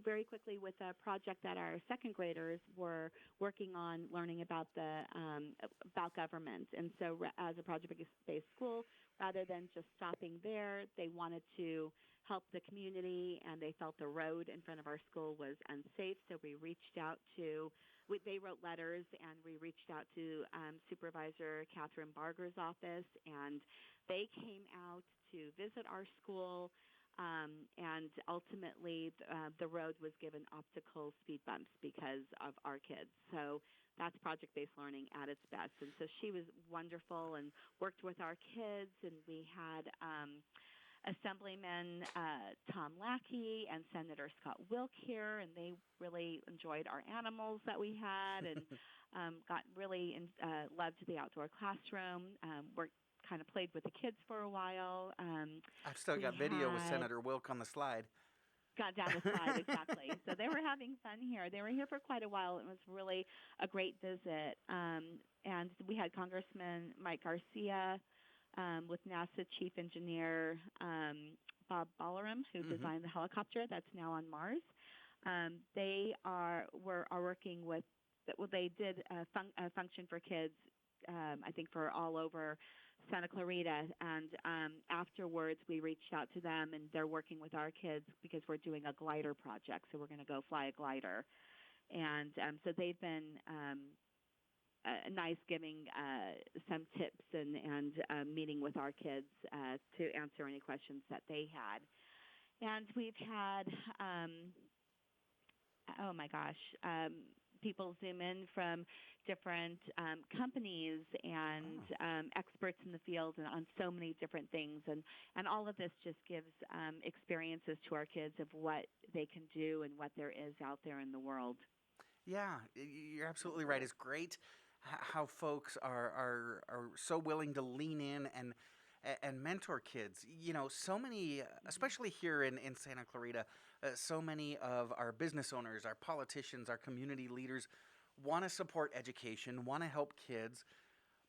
very quickly with a project that our second graders were working on, learning about about government. And so as a project-based school, rather than just stopping there, they wanted to help the community, and they felt the road in front of our school was unsafe. So we reached out to, they wrote letters, and we reached out to Supervisor Catherine Barger's office, and they came out to visit our school, and ultimately the road was given optical speed bumps because of our kids. So that's project-based learning at its best. And so she was wonderful and worked with our kids, and we had Assemblyman Tom Lackey and Senator Scott Wilk here, and they really enjoyed our animals that we had, and got really loved the outdoor classroom. kind of played with the kids for a while. I've still got video with Senator Wilk on the slide. Got down the slide, exactly. So they were having fun here. They were here for quite a while. It was really a great visit. And we had Congressman Mike Garcia with NASA Chief Engineer Bob Balaram, who designed the helicopter that's now on Mars. They are working with, well, they did a function for kids, I think for all over Santa Clarita, and afterwards we reached out to them, and they're working with our kids because we're doing a glider project, so we're going to go fly a glider. And so they've been nice, giving some tips and meeting with our kids to answer any questions that they had. And we've had, oh my gosh, people Zoom in from different companies and experts in the field and on so many different things. And all of this just gives experiences to our kids of what they can do and what there is out there in the world. Yeah, you're absolutely right. It's great how folks are so willing to lean in and mentor kids. You know, so many, especially here in Santa Clarita, so many of our business owners, our politicians, our community leaders want to support education, want to help kids.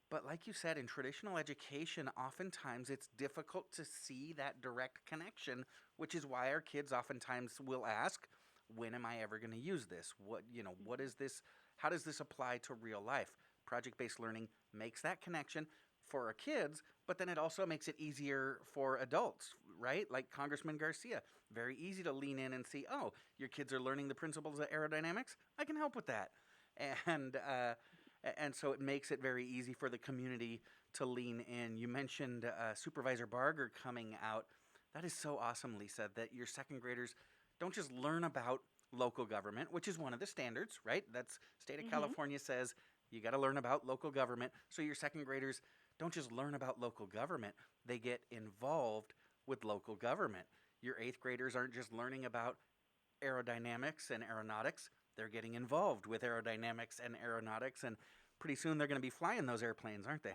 But like you said, in traditional education, oftentimes it's difficult to see that direct connection, which is why our kids oftentimes will ask, when am I ever going to use this? What is this? How does this apply to real life? Project-based learning makes that connection for our kids, but then it also makes it easier for adults, right? Like Congressman Garcia, very easy to lean in and see, oh, your kids are learning the principles of aerodynamics? I can help with that. And so it makes it very easy for the community to lean in. You mentioned Supervisor Barger coming out. That is so awesome, Lisa, that your second graders don't just learn about local government, which is one of the standards, right? That's state of California says you got to learn about local government. So your second graders don't just learn about local government, they get involved with local government. Your eighth graders aren't just learning about aerodynamics and aeronautics, they're getting involved with aerodynamics and aeronautics, and pretty soon they're going to be flying those airplanes, aren't they?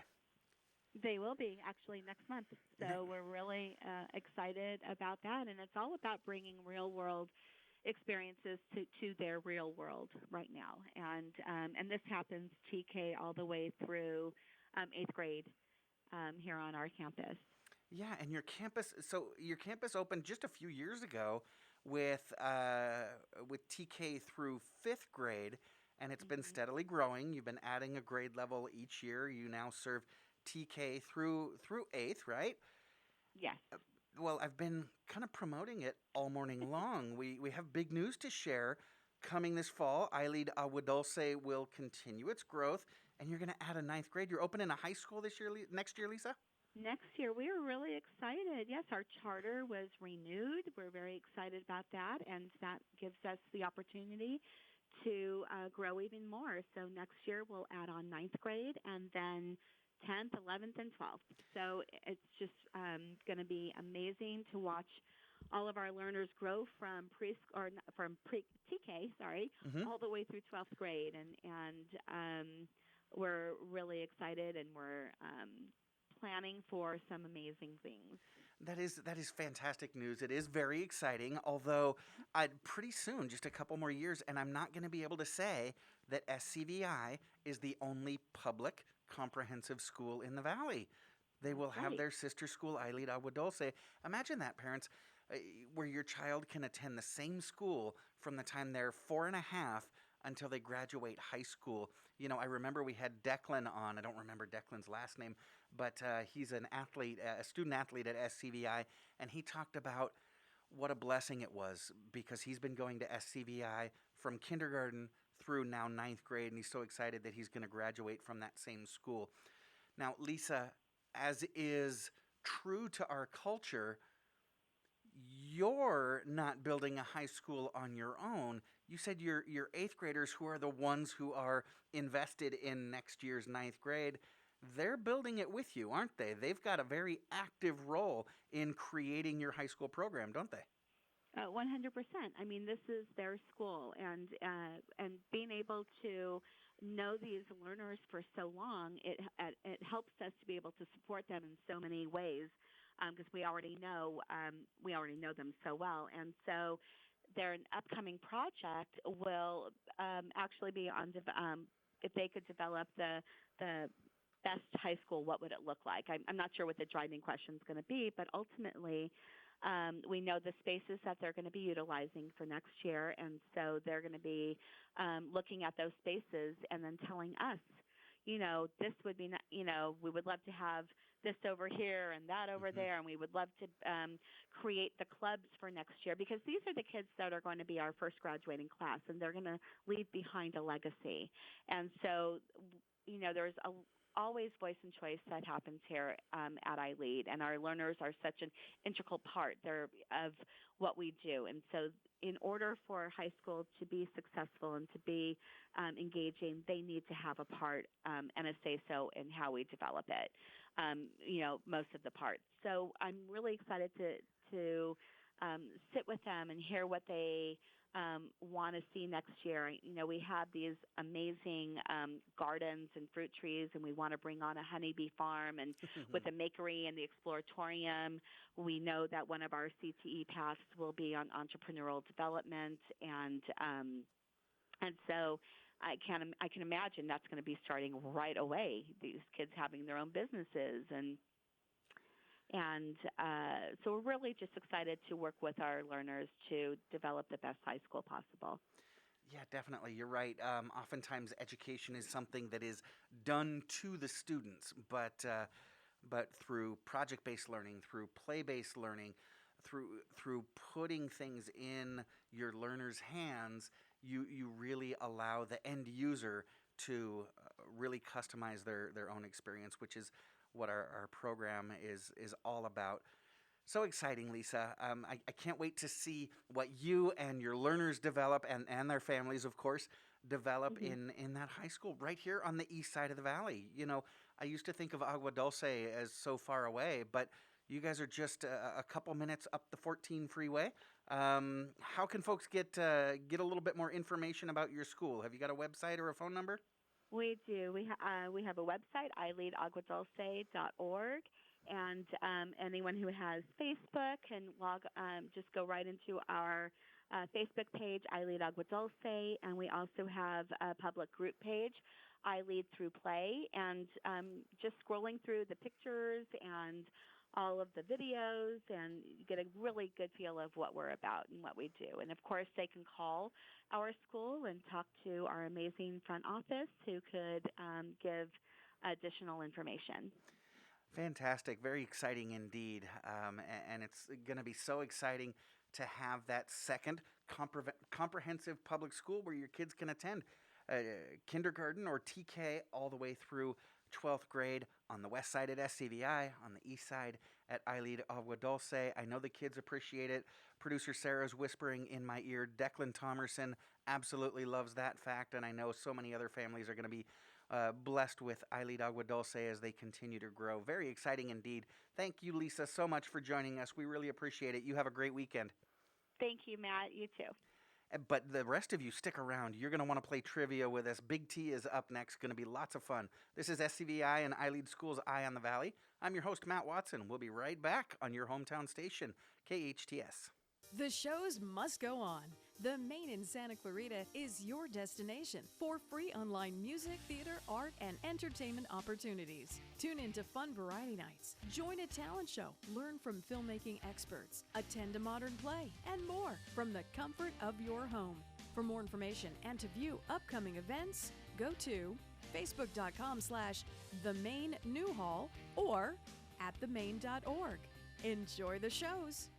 They will be, actually, next month. So we're really excited about that, and it's all about bringing real-world experiences to their real world right now. And this happens TK all the way through 8th grade here on our campus. Yeah, and your campus opened just a few years ago with TK through 5th grade, and it's been steadily growing. You've been adding a grade level each year. You now serve TK through 8th, right? Yes. Well, I've been kind of promoting it all morning long. We have big news to share coming this fall. iLEAD Agua Dulce will continue its growth, and you're going to add a 9th grade. You're opening a high school next year, Lisa? Next year. We are really excited. Yes, our charter was renewed. We're very excited about that, and that gives us the opportunity to grow even more. So next year we'll add on 9th grade, and then 10th, 11th, and 12th. So it's just going to be amazing to watch all of our learners grow from TK, all the way through 12th grade, and we're really excited, and we're planning for some amazing things. That is fantastic news. It is very exciting, although pretty soon, just a couple more years, and I'm not going to be able to say that SCVI is the only public comprehensive school in the Valley. They will have their sister school, iLEAD Agua Dulce. Imagine that, parents, where your child can attend the same school from the time they're 4 and a half until they graduate high school. You know, I remember we had Declan on. I don't remember Declan's last name, but he's an athlete, a student athlete at SCVI, and he talked about what a blessing it was because he's been going to SCVI from kindergarten through now 9th grade, and he's so excited that he's going to graduate from that same school. Now, Lisa, as is true to our culture, you're not building a high school on your own. You said your 8th graders, who are the ones who are invested in next year's 9th grade, they're building it with you, aren't they? They've got a very active role in creating your high school program, don't they? 100%. I mean, this is their school, and being able to know these learners for so long, it helps us to be able to support them in so many ways, because we already know them so well. And so their upcoming project will actually be on if they could develop the best high school, what would it look like? I'm not sure what the driving question is going to be, but ultimately we know the spaces that they're going to be utilizing for next year, and so they're going to be looking at those spaces and then telling us, this would be, we would love to have this over here and that over there, and we would love to create the clubs for next year, because these are the kids that are going to be our first graduating class, and they're going to leave behind a legacy. And so, there's always voice and choice that happens here at iLEAD, and our learners are such an integral part of what we do. And so in order for high school to be successful and to be engaging, they need to have a part and a say-so in how we develop it, most of the parts. So I'm really excited to sit with them and hear what they want to see next year. We have these amazing gardens and fruit trees, and we want to bring on a honeybee farm, and with a makery and the exploratorium. We know that one of our CTE paths will be on entrepreneurial development, and so I can imagine that's going to be starting right away. These kids having their own businesses, and so we're really just excited to work with our learners to develop the best high school possible. Yeah, definitely. You're right. Oftentimes education is something that is done to the students, but through project-based learning, through play-based learning, through putting things in your learners' hands, you really allow the end user to really customize their own experience, which is what our program is all about. So exciting, Lisa. I can't wait to see what you and your learners develop, and their families, of course, develop in that high school right here on the east side of the valley. I used to think of Agua Dulce as so far away, but you guys are just a couple minutes up the 14 freeway. How can folks get a little bit more information about your school? Have you got a website or a phone number? We do. We have a website, iLEADAguadulce.org, and anyone who has Facebook can just go right into our Facebook page, iLEAD Agua Dulce, and we also have a public group page, iLEAD Through Play, and just scrolling through the pictures and all of the videos, and you get a really good feel of what we're about and what we do. And of course, they can call our school and talk to our amazing front office, who could give additional information. Fantastic. Very exciting indeed. And it's going to be so exciting to have that second comprehensive public school where your kids can attend kindergarten or TK all the way through 12th grade on the west side at SCVI, on the east side at iLEAD Agua Dulce. I know the kids appreciate it. Producer Sarah's whispering in my ear. Declan Thomerson absolutely loves that fact, and I know so many other families are going to be blessed with iLEAD Agua Dulce as they continue to grow. Very exciting indeed. Thank you, Lisa, so much for joining us. We really appreciate it. You have a great weekend. Thank you, Matt. You too. But the rest of you, stick around. You're going to want to play trivia with us. Big T is up next. Going to be lots of fun. This is SCVI and iLEAD Schools Eye on the Valley. I'm your host, Matt Watson. We'll be right back on your hometown station, KHTS. The shows must go on. The Main in Santa Clarita is your destination for free online music, theater, art, and entertainment opportunities. Tune into fun variety nights, join a talent show, learn from filmmaking experts, attend a modern play, and more from the comfort of your home. For more information and to view upcoming events, go to facebook.com/themain.newhall or at themain.org. Enjoy the shows.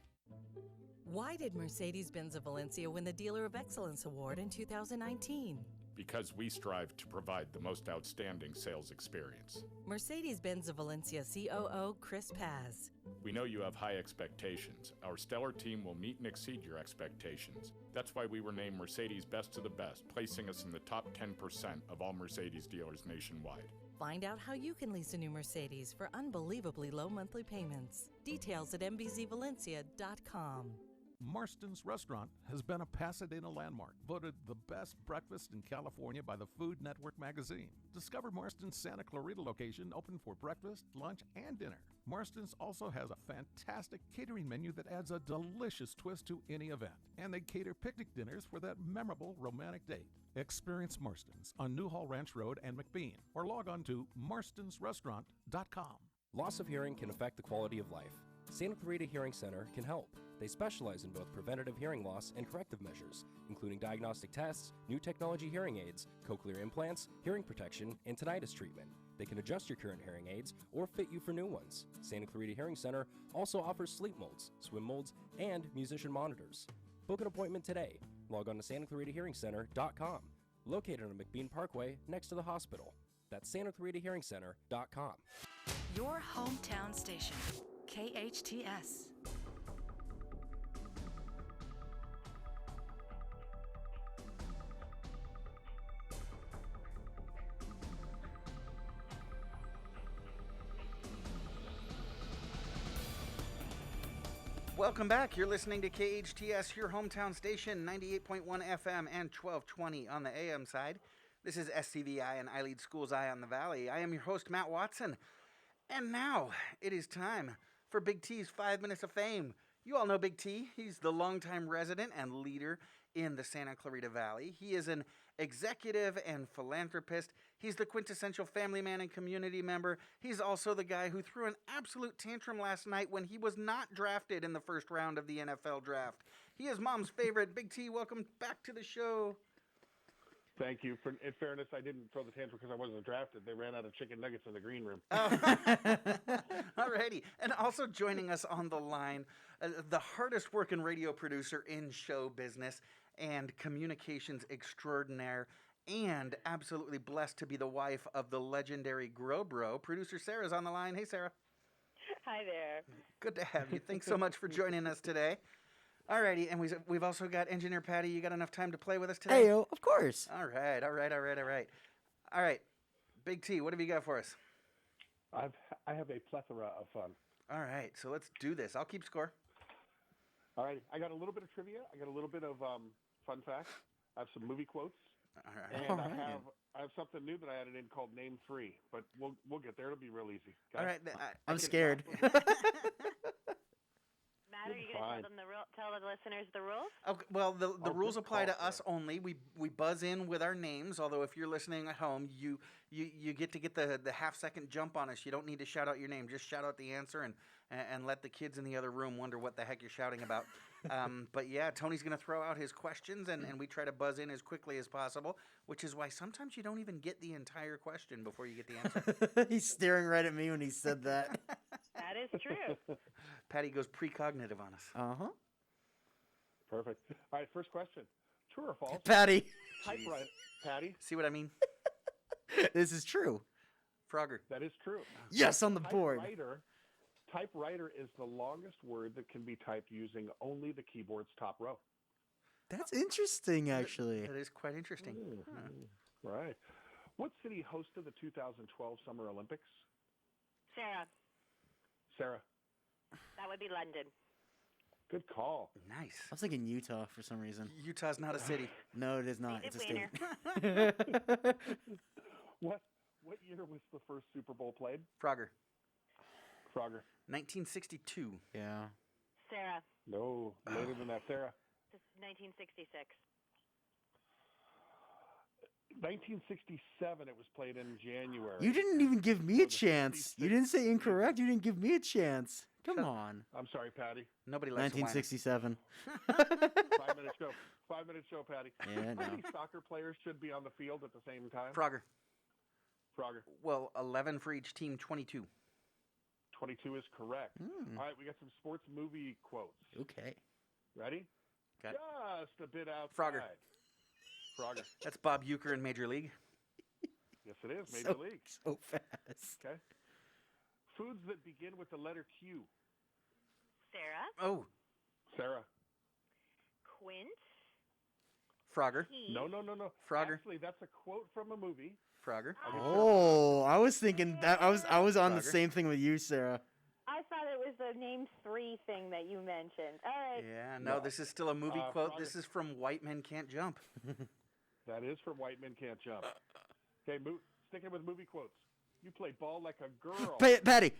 Why did Mercedes-Benz of Valencia win the Dealer of Excellence Award in 2019? Because we strive to provide the most outstanding sales experience. Mercedes-Benz of Valencia COO Chris Paz. We know you have high expectations. Our stellar team will meet and exceed your expectations. That's why we were named Mercedes Best of the Best, placing us in the top 10% of all Mercedes dealers nationwide. Find out how you can lease a new Mercedes for unbelievably low monthly payments. Details at mbzvalencia.com. Marston's Restaurant has been a Pasadena landmark, voted the best breakfast in California by the Food Network magazine. Discover Marston's Santa Clarita location, open for breakfast, lunch, and dinner. Marston's also has a fantastic catering menu that adds a delicious twist to any event. And they cater picnic dinners for that memorable romantic date. Experience Marston's on Newhall Ranch Road and McBean, or log on to marstonsrestaurant.com. Loss of hearing can affect the quality of life. Santa Clarita Hearing Center can help. They specialize in both preventative hearing loss and corrective measures, including diagnostic tests, new technology hearing aids, cochlear implants, hearing protection, and tinnitus treatment. They can adjust your current hearing aids or fit you for new ones. Santa Clarita Hearing Center also offers sleep molds, swim molds, and musician monitors. Book an appointment today. Log on to SantaClaritaHearingCenter.com, located on McBean Parkway next to the hospital. That's SantaClaritaHearingCenter.com. Your hometown station, KHTS. Welcome back. You're listening to KHTS, your hometown station, 98.1 FM and 1220 on the AM side. This is SCVI and iLEAD School's Eye on the Valley. I am your host, Matt Watson. And now it is time for Big T's 5 Minutes of Fame. You all know Big T. He's the longtime resident and leader in the Santa Clarita Valley. He is an executive and philanthropist. He's the quintessential family man and community member. He's also the guy who threw an absolute tantrum last night when he was not drafted in the first round of the NFL draft. He is mom's favorite. Big T, welcome back to the show. Thank you. In fairness, I didn't throw the tantrum because I wasn't drafted. They ran out of chicken nuggets in the green room. Oh. Alrighty. And also joining us on the line, the hardest working radio producer in show business and communications extraordinaire, and absolutely blessed to be the wife of the legendary Grow Bro. Producer Sarah's on the line. Hey, Sarah. Hi there. Good to have you. Thanks so much for joining us today. Alrighty, and we've also got Engineer Patty. You got enough time to play with us today? Hey-o, of course. All right. Big T, what have you got for us? I have a plethora of fun. All right, so let's do this. I'll keep score. All right, I got a little bit of trivia. I got a little bit of fun facts. I have some movie quotes. All right. And I have something new that I added in called Name 3, but we'll get there. It'll be real easy. Guys. All right, I'm scared. Matt, are you going to tell the listeners the rules? Okay, well, the rules apply to us only. We buzz in with our names, although if you're listening at home, you get to get the half-second jump on us. You don't need to shout out your name. Just shout out the answer and let the kids in the other room wonder what the heck you're shouting about. But yeah, Tony's going to throw out his questions, and we try to buzz in as quickly as possible, which is why sometimes you don't even get the entire question before you get the answer. He's staring right at me when he said that. That is true. Patty goes precognitive on us. Uh-huh. Perfect. All right, first question. True or false? Patty. Typewriter. Patty? See what I mean? This is true. Frogger. That is true. Yes, on the board. Typewriter is the longest word that can be typed using only the keyboard's top row. That's interesting, actually. That is quite interesting. Right. What city hosted the 2012 Summer Olympics? Sarah. That would be London. Good call. Nice. I was thinking Utah for some reason. Utah's not a city. No, it is not. It's a state. What year was the first Super Bowl played? Frogger. Yeah. 1962. Sarah. No, later than that, Sarah. 1966. 1967, it was played in January. You didn't even give me a chance. You didn't say incorrect. You didn't give me a chance. Come on. I'm sorry, Patty. Nobody likes 1967. 5-minute show. 5-minute show, Patty. Yeah, How many soccer players should be on the field at the same time? Frogger. Well, 11 for each team, 22. 22 is correct. All right, we got some sports movie quotes. Okay. Ready? Got it. Just a bit outside. Frogger. That's Bob Uecker in Major League. Yes, it is. Major League. So fast. Okay. Foods that begin with the letter Q. Sarah. Oh. Sarah. Quint. Frogger. No. Frogger. Actually, that's a quote from a movie. Frogger. Oh, I was thinking that I was on the same thing with you, Sarah. I thought it was was the name 3 thing that you mentioned. All right. Yeah, no, this is still a movie quote. Frogger. This is from White Men Can't Jump. That is from White Men Can't Jump. Okay, sticking with movie quotes. You play ball like a girl. Patty.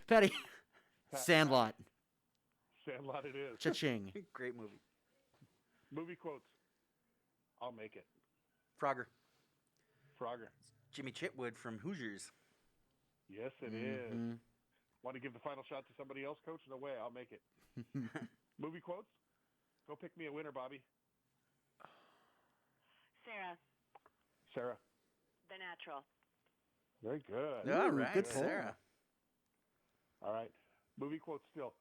Sandlot. Sandlot it is. Cha-ching. Great movie. Movie quotes. I'll make it. Frogger. Frogger. Jimmy Chitwood from Hoosiers. Yes, it is. Want to give the final shot to somebody else, Coach? No way. I'll make it. Movie quotes? Go pick me a winner, Bobby. Sarah. The Natural. Very good. All right, good Sarah. All right. Movie quotes still.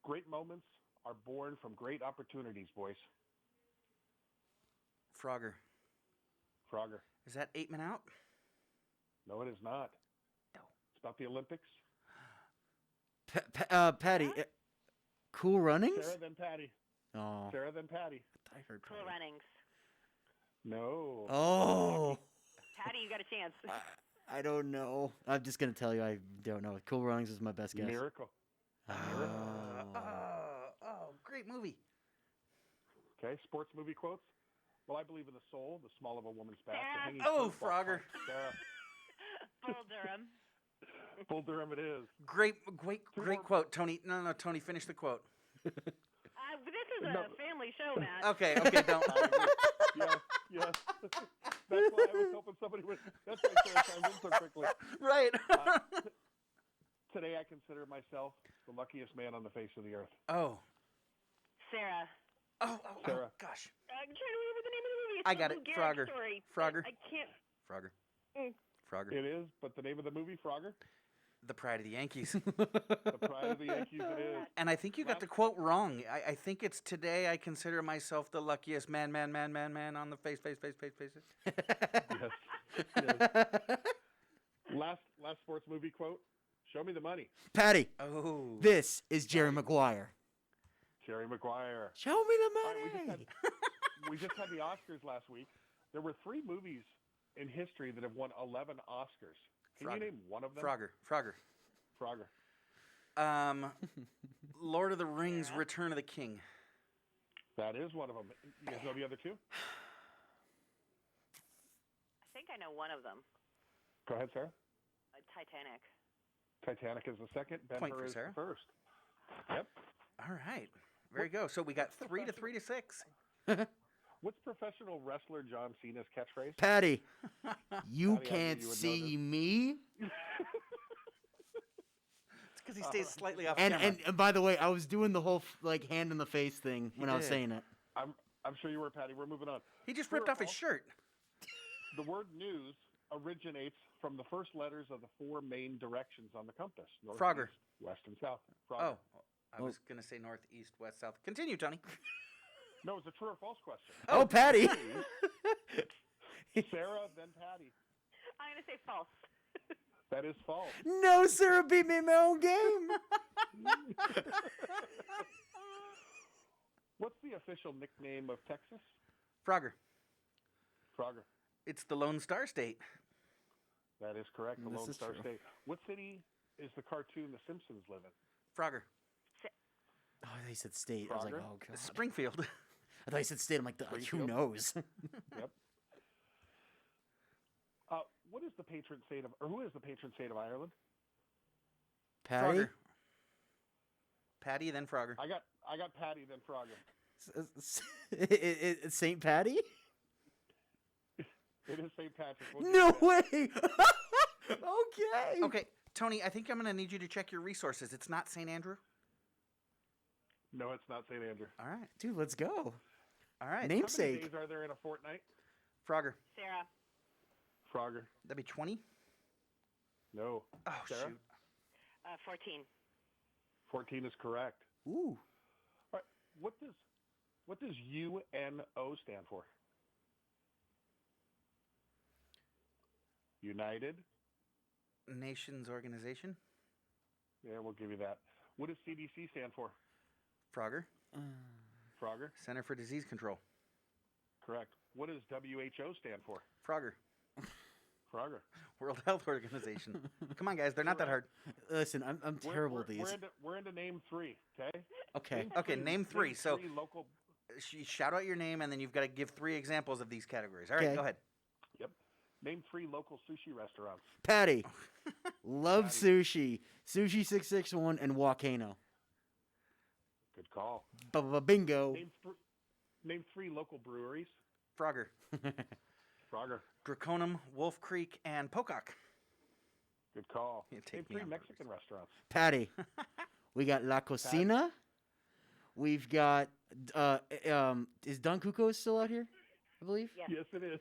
Great moments are born from great opportunities, boys. Frogger. Is that 8 Men Out? No, it is not. No. It's about the Olympics. Patty. Cool Runnings? Sarah, then Patty. Oh. Sarah, then Patty. I heard Cool Runnings. No. Oh. Patty, you got a chance. I don't know. I'm just going to tell you I don't know. Cool Runnings is my best guess. Miracle. Great movie. Okay, sports movie quotes. Well, I believe in the soul, the small of a woman's back. The hanging Oh, fruit, Frogger. Sarah. Bull Durham. Bull Durham it is. Great quote, Tony. No, Tony, finish the quote. This is a family show, Matt. Okay, don't. Yes. That's why I was hoping somebody would. That's why Sarah chimed in so quickly. Right. Today I consider myself the luckiest man on the face of the earth. Oh. Sarah. Sarah. Gosh. I'm trying to remember the name of the movie. It's I the got Lou it. Gehrig Frogger. Story. Frogger. I can't. Frogger. It is, but the name of the movie, Frogger? The Pride of the Yankees. The Pride of the Yankees it is. And I think you got the quote wrong. I think it's today I consider myself the luckiest man on the face. Yes. Last sports movie quote. Show me the money. Patty. Oh. This is Jerry Maguire. Jerry Maguire. Show me the All money. right, we just had the Oscars last week. There were 3 movies in history that have won 11 Oscars. Can you name one of them? Frogger. Lord of the Rings, Return of the King. That is one of them. You guys know the other 2? I think I know one of them. Go ahead, Sarah. Titanic. Titanic is the second. Point for is Sarah. the first. Yep. All right. There you go. So we got 3 to 6. What's professional wrestler John Cena's catchphrase? Patty, you Patty, I can't knew you would see me. It's because he stays slightly off And, camera. and by the way, I was doing the whole hand in the face thing when I was did. saying it. I'm sure you were, Patty. We're moving on. He just ripped off his shirt. The word news originates from the first letters of the 4 main directions on the compass. North, Frogger. East, west, and south. Frogger. Oh, I was going to say north, east, west, south. Continue, Tony. No, it's a true or false question. Oh, Patty. Sarah, then Patty. I'm going to say false. That is false. No, Sarah beat me in my own game. What's the official nickname of Texas? Frogger. Frogger. It's the Lone Star State. That is correct. The This Lone is Star true. State. What city is the cartoon The Simpsons live in? Frogger. Oh, they said state. I was like, Frogger? oh, God. Springfield. I thought you said state. I'm like, who Springfield? knows? Yep. What is the patron saint of, or who is the patron saint of Ireland? Patty? Frogger. Patty, then Frogger. I got Patty, then Frogger. It's St. Patty? It is St. Patrick. We'll No give you that. way. Okay. Okay, Tony, I think I'm going to need you to check your resources. It's not St. Andrew? No, it's not St. Andrew. All right. Dude, let's go. All right. How many Namesake. days are there in a fortnight? Frogger. Sarah. Frogger. That'd be 20? No. Oh, Sarah? shoot. 14. 14 is correct. Ooh. All right. What does UNO stand for? United. Nations Organization? Yeah, we'll give you that. What does CDC stand for? Frogger. Frogger. Center for Disease Control. Correct. What does WHO stand for? Frogger. Frogger. World Health Organization. Come on, guys. They're not that hard. Listen, I'm terrible at these. We're into name 3, okay? Okay. Name three. Name So three local. shout out your name, and then you've got to give 3 examples of these categories. All right, Okay. go ahead. Yep. Name 3 local sushi restaurants. Patty. Love sushi. Sushi 661 and Volcano. Good call. Bingo. Name 3 local breweries. Frogger. Frogger. Draconum, Wolf Creek, and Pocock. Good call. You Name take me 3 on Mexican restaurants. Patty. We got La Cocina. We've got is Don Cuco still out here? I believe. Yes, it is.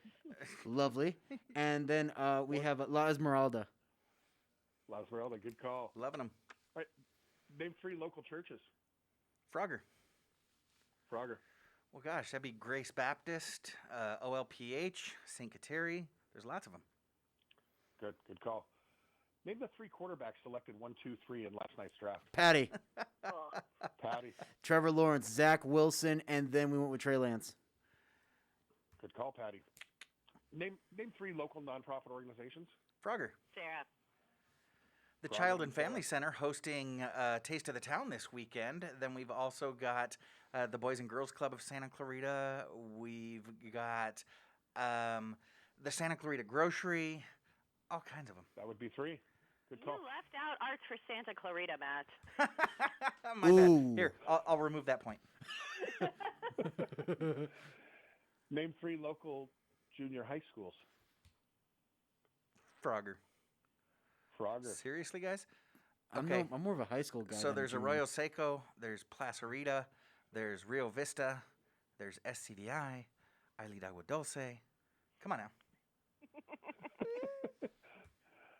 Lovely. And then we have La Esmeralda. La Esmeralda, good call. Loving them. All right. Name 3 local churches. Frogger. Frogger. Well, gosh, that'd be Grace Baptist, OLPH, St. Kateri. There's lots of them. Good call. Name the 3 quarterbacks selected 1, 2, 3 in last night's draft. Patty. Patty. Trevor Lawrence, Zach Wilson, and then we went with Trey Lance. Good call, Patty. Name 3 local nonprofit organizations. Frogger. Sarah. The Child and Family Center hosting Taste of the Town this weekend. Then we've also got the Boys and Girls Club of Santa Clarita. We've got the Santa Clarita Grocery. All kinds of them. That would be 3. Good call. You left out Arts for Santa Clarita, Matt. My bad. Here, I'll remove that point. Name 3 local junior high schools. Frogger. Frogger. Seriously, guys? I'm more of a high school guy. So than there's a junior. Arroyo Seco, there's Placerita, there's Rio Vista, there's SCVI, iLEAD Agua Dulce. Come on now.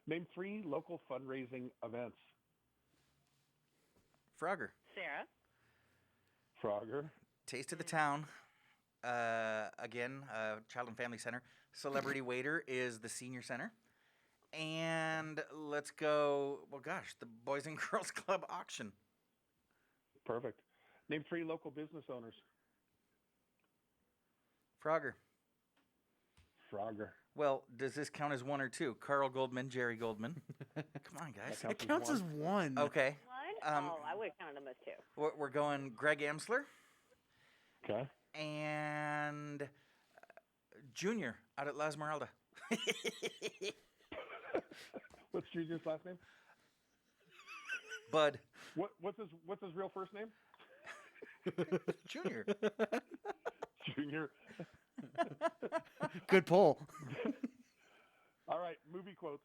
Name 3 local fundraising events. Frogger. Sarah. Frogger. Taste of the Town. Again, Child and Family Center. Celebrity Waiter is the Senior Center. And let's go, well, gosh, the Boys and Girls Club auction. Perfect. Name 3 local business owners. Frogger. Frogger. Well, does this count as 1 or 2? Carl Goldman, Jerry Goldman. Come on, guys. It counts as 1. Okay. 1? I would have counted them as 2. We're going Greg Amsler. Okay. And Junior out at La Esmeralda. What's Junior's last name? Bud. What's his real first name? Junior. Junior. Good poll. All right, movie quotes.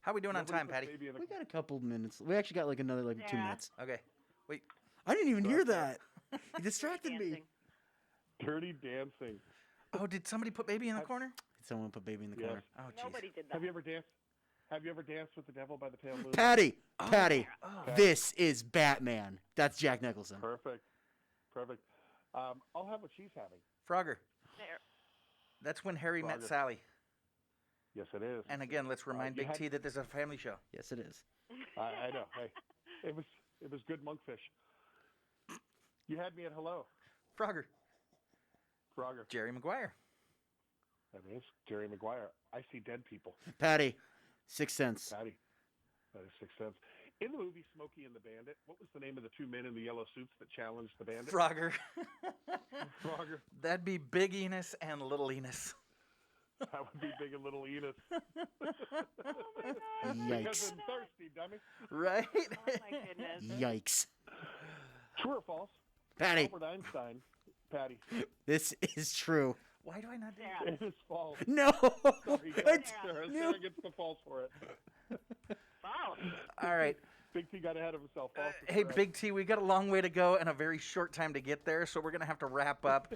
How we doing on time, Patty? We got a couple minutes. We actually got like another 2 minutes. Okay. Wait. I didn't even hear that. You distracted me. Dirty Dancing. Oh, did somebody put Baby in the corner? Someone put Baby in the Yes. corner. Oh, jeez. Nobody did that. Have you ever danced with the devil by the pale moon? Patty. Patty. Oh. This is Batman. That's Jack Nicholson. Perfect. I'll have what she's having. Frogger. There. That's when Harry met Frogger. Sally. Yes, it is. And again, let's remind Big T that this is a family show. Yes, it is. I know. Hey, it was good monkfish. You had me at hello. Frogger. Frogger. Jerry Maguire. That is Jerry Maguire. I see dead people. Patty. 6 cents. Patty. That is 6 cents. In the movie Smokey and the Bandit, what was the name of the 2 men in the yellow suits that challenged the bandit? Frogger. Frogger. That'd be Big Enos and Little Enos. That would be Big and Little Enos. Yikes. Because I'm thirsty, dummy. Right? Oh, my goodness. Yikes. True or false? Patty. Albert Einstein. Patty. This is true. Why do I not do It is false. No. Sorry, It's- Sarah no. gets the false for it. False. All right. Big T got ahead of himself. False is Hey, correct. Big T, we've got a long way to go and a very short time to get there, so we're going to have to wrap up.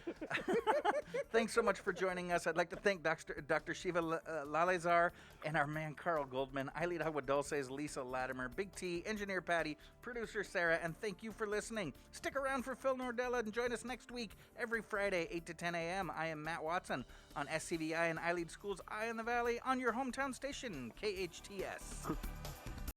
Thanks so much for joining us. I'd like to thank Dr. Shiva Lalezar and our man Carl Goldman, iLEAD Agua Dulce's Lisa Latimer, Big T, Engineer Patty, Producer Sarah, and thank you for listening. Stick around for Phil Nordella and join us next week every Friday, 8 to 10 a.m. I am Matt Watson on SCVI and iLEAD Schools Eye in the Valley on your hometown station, KHTS.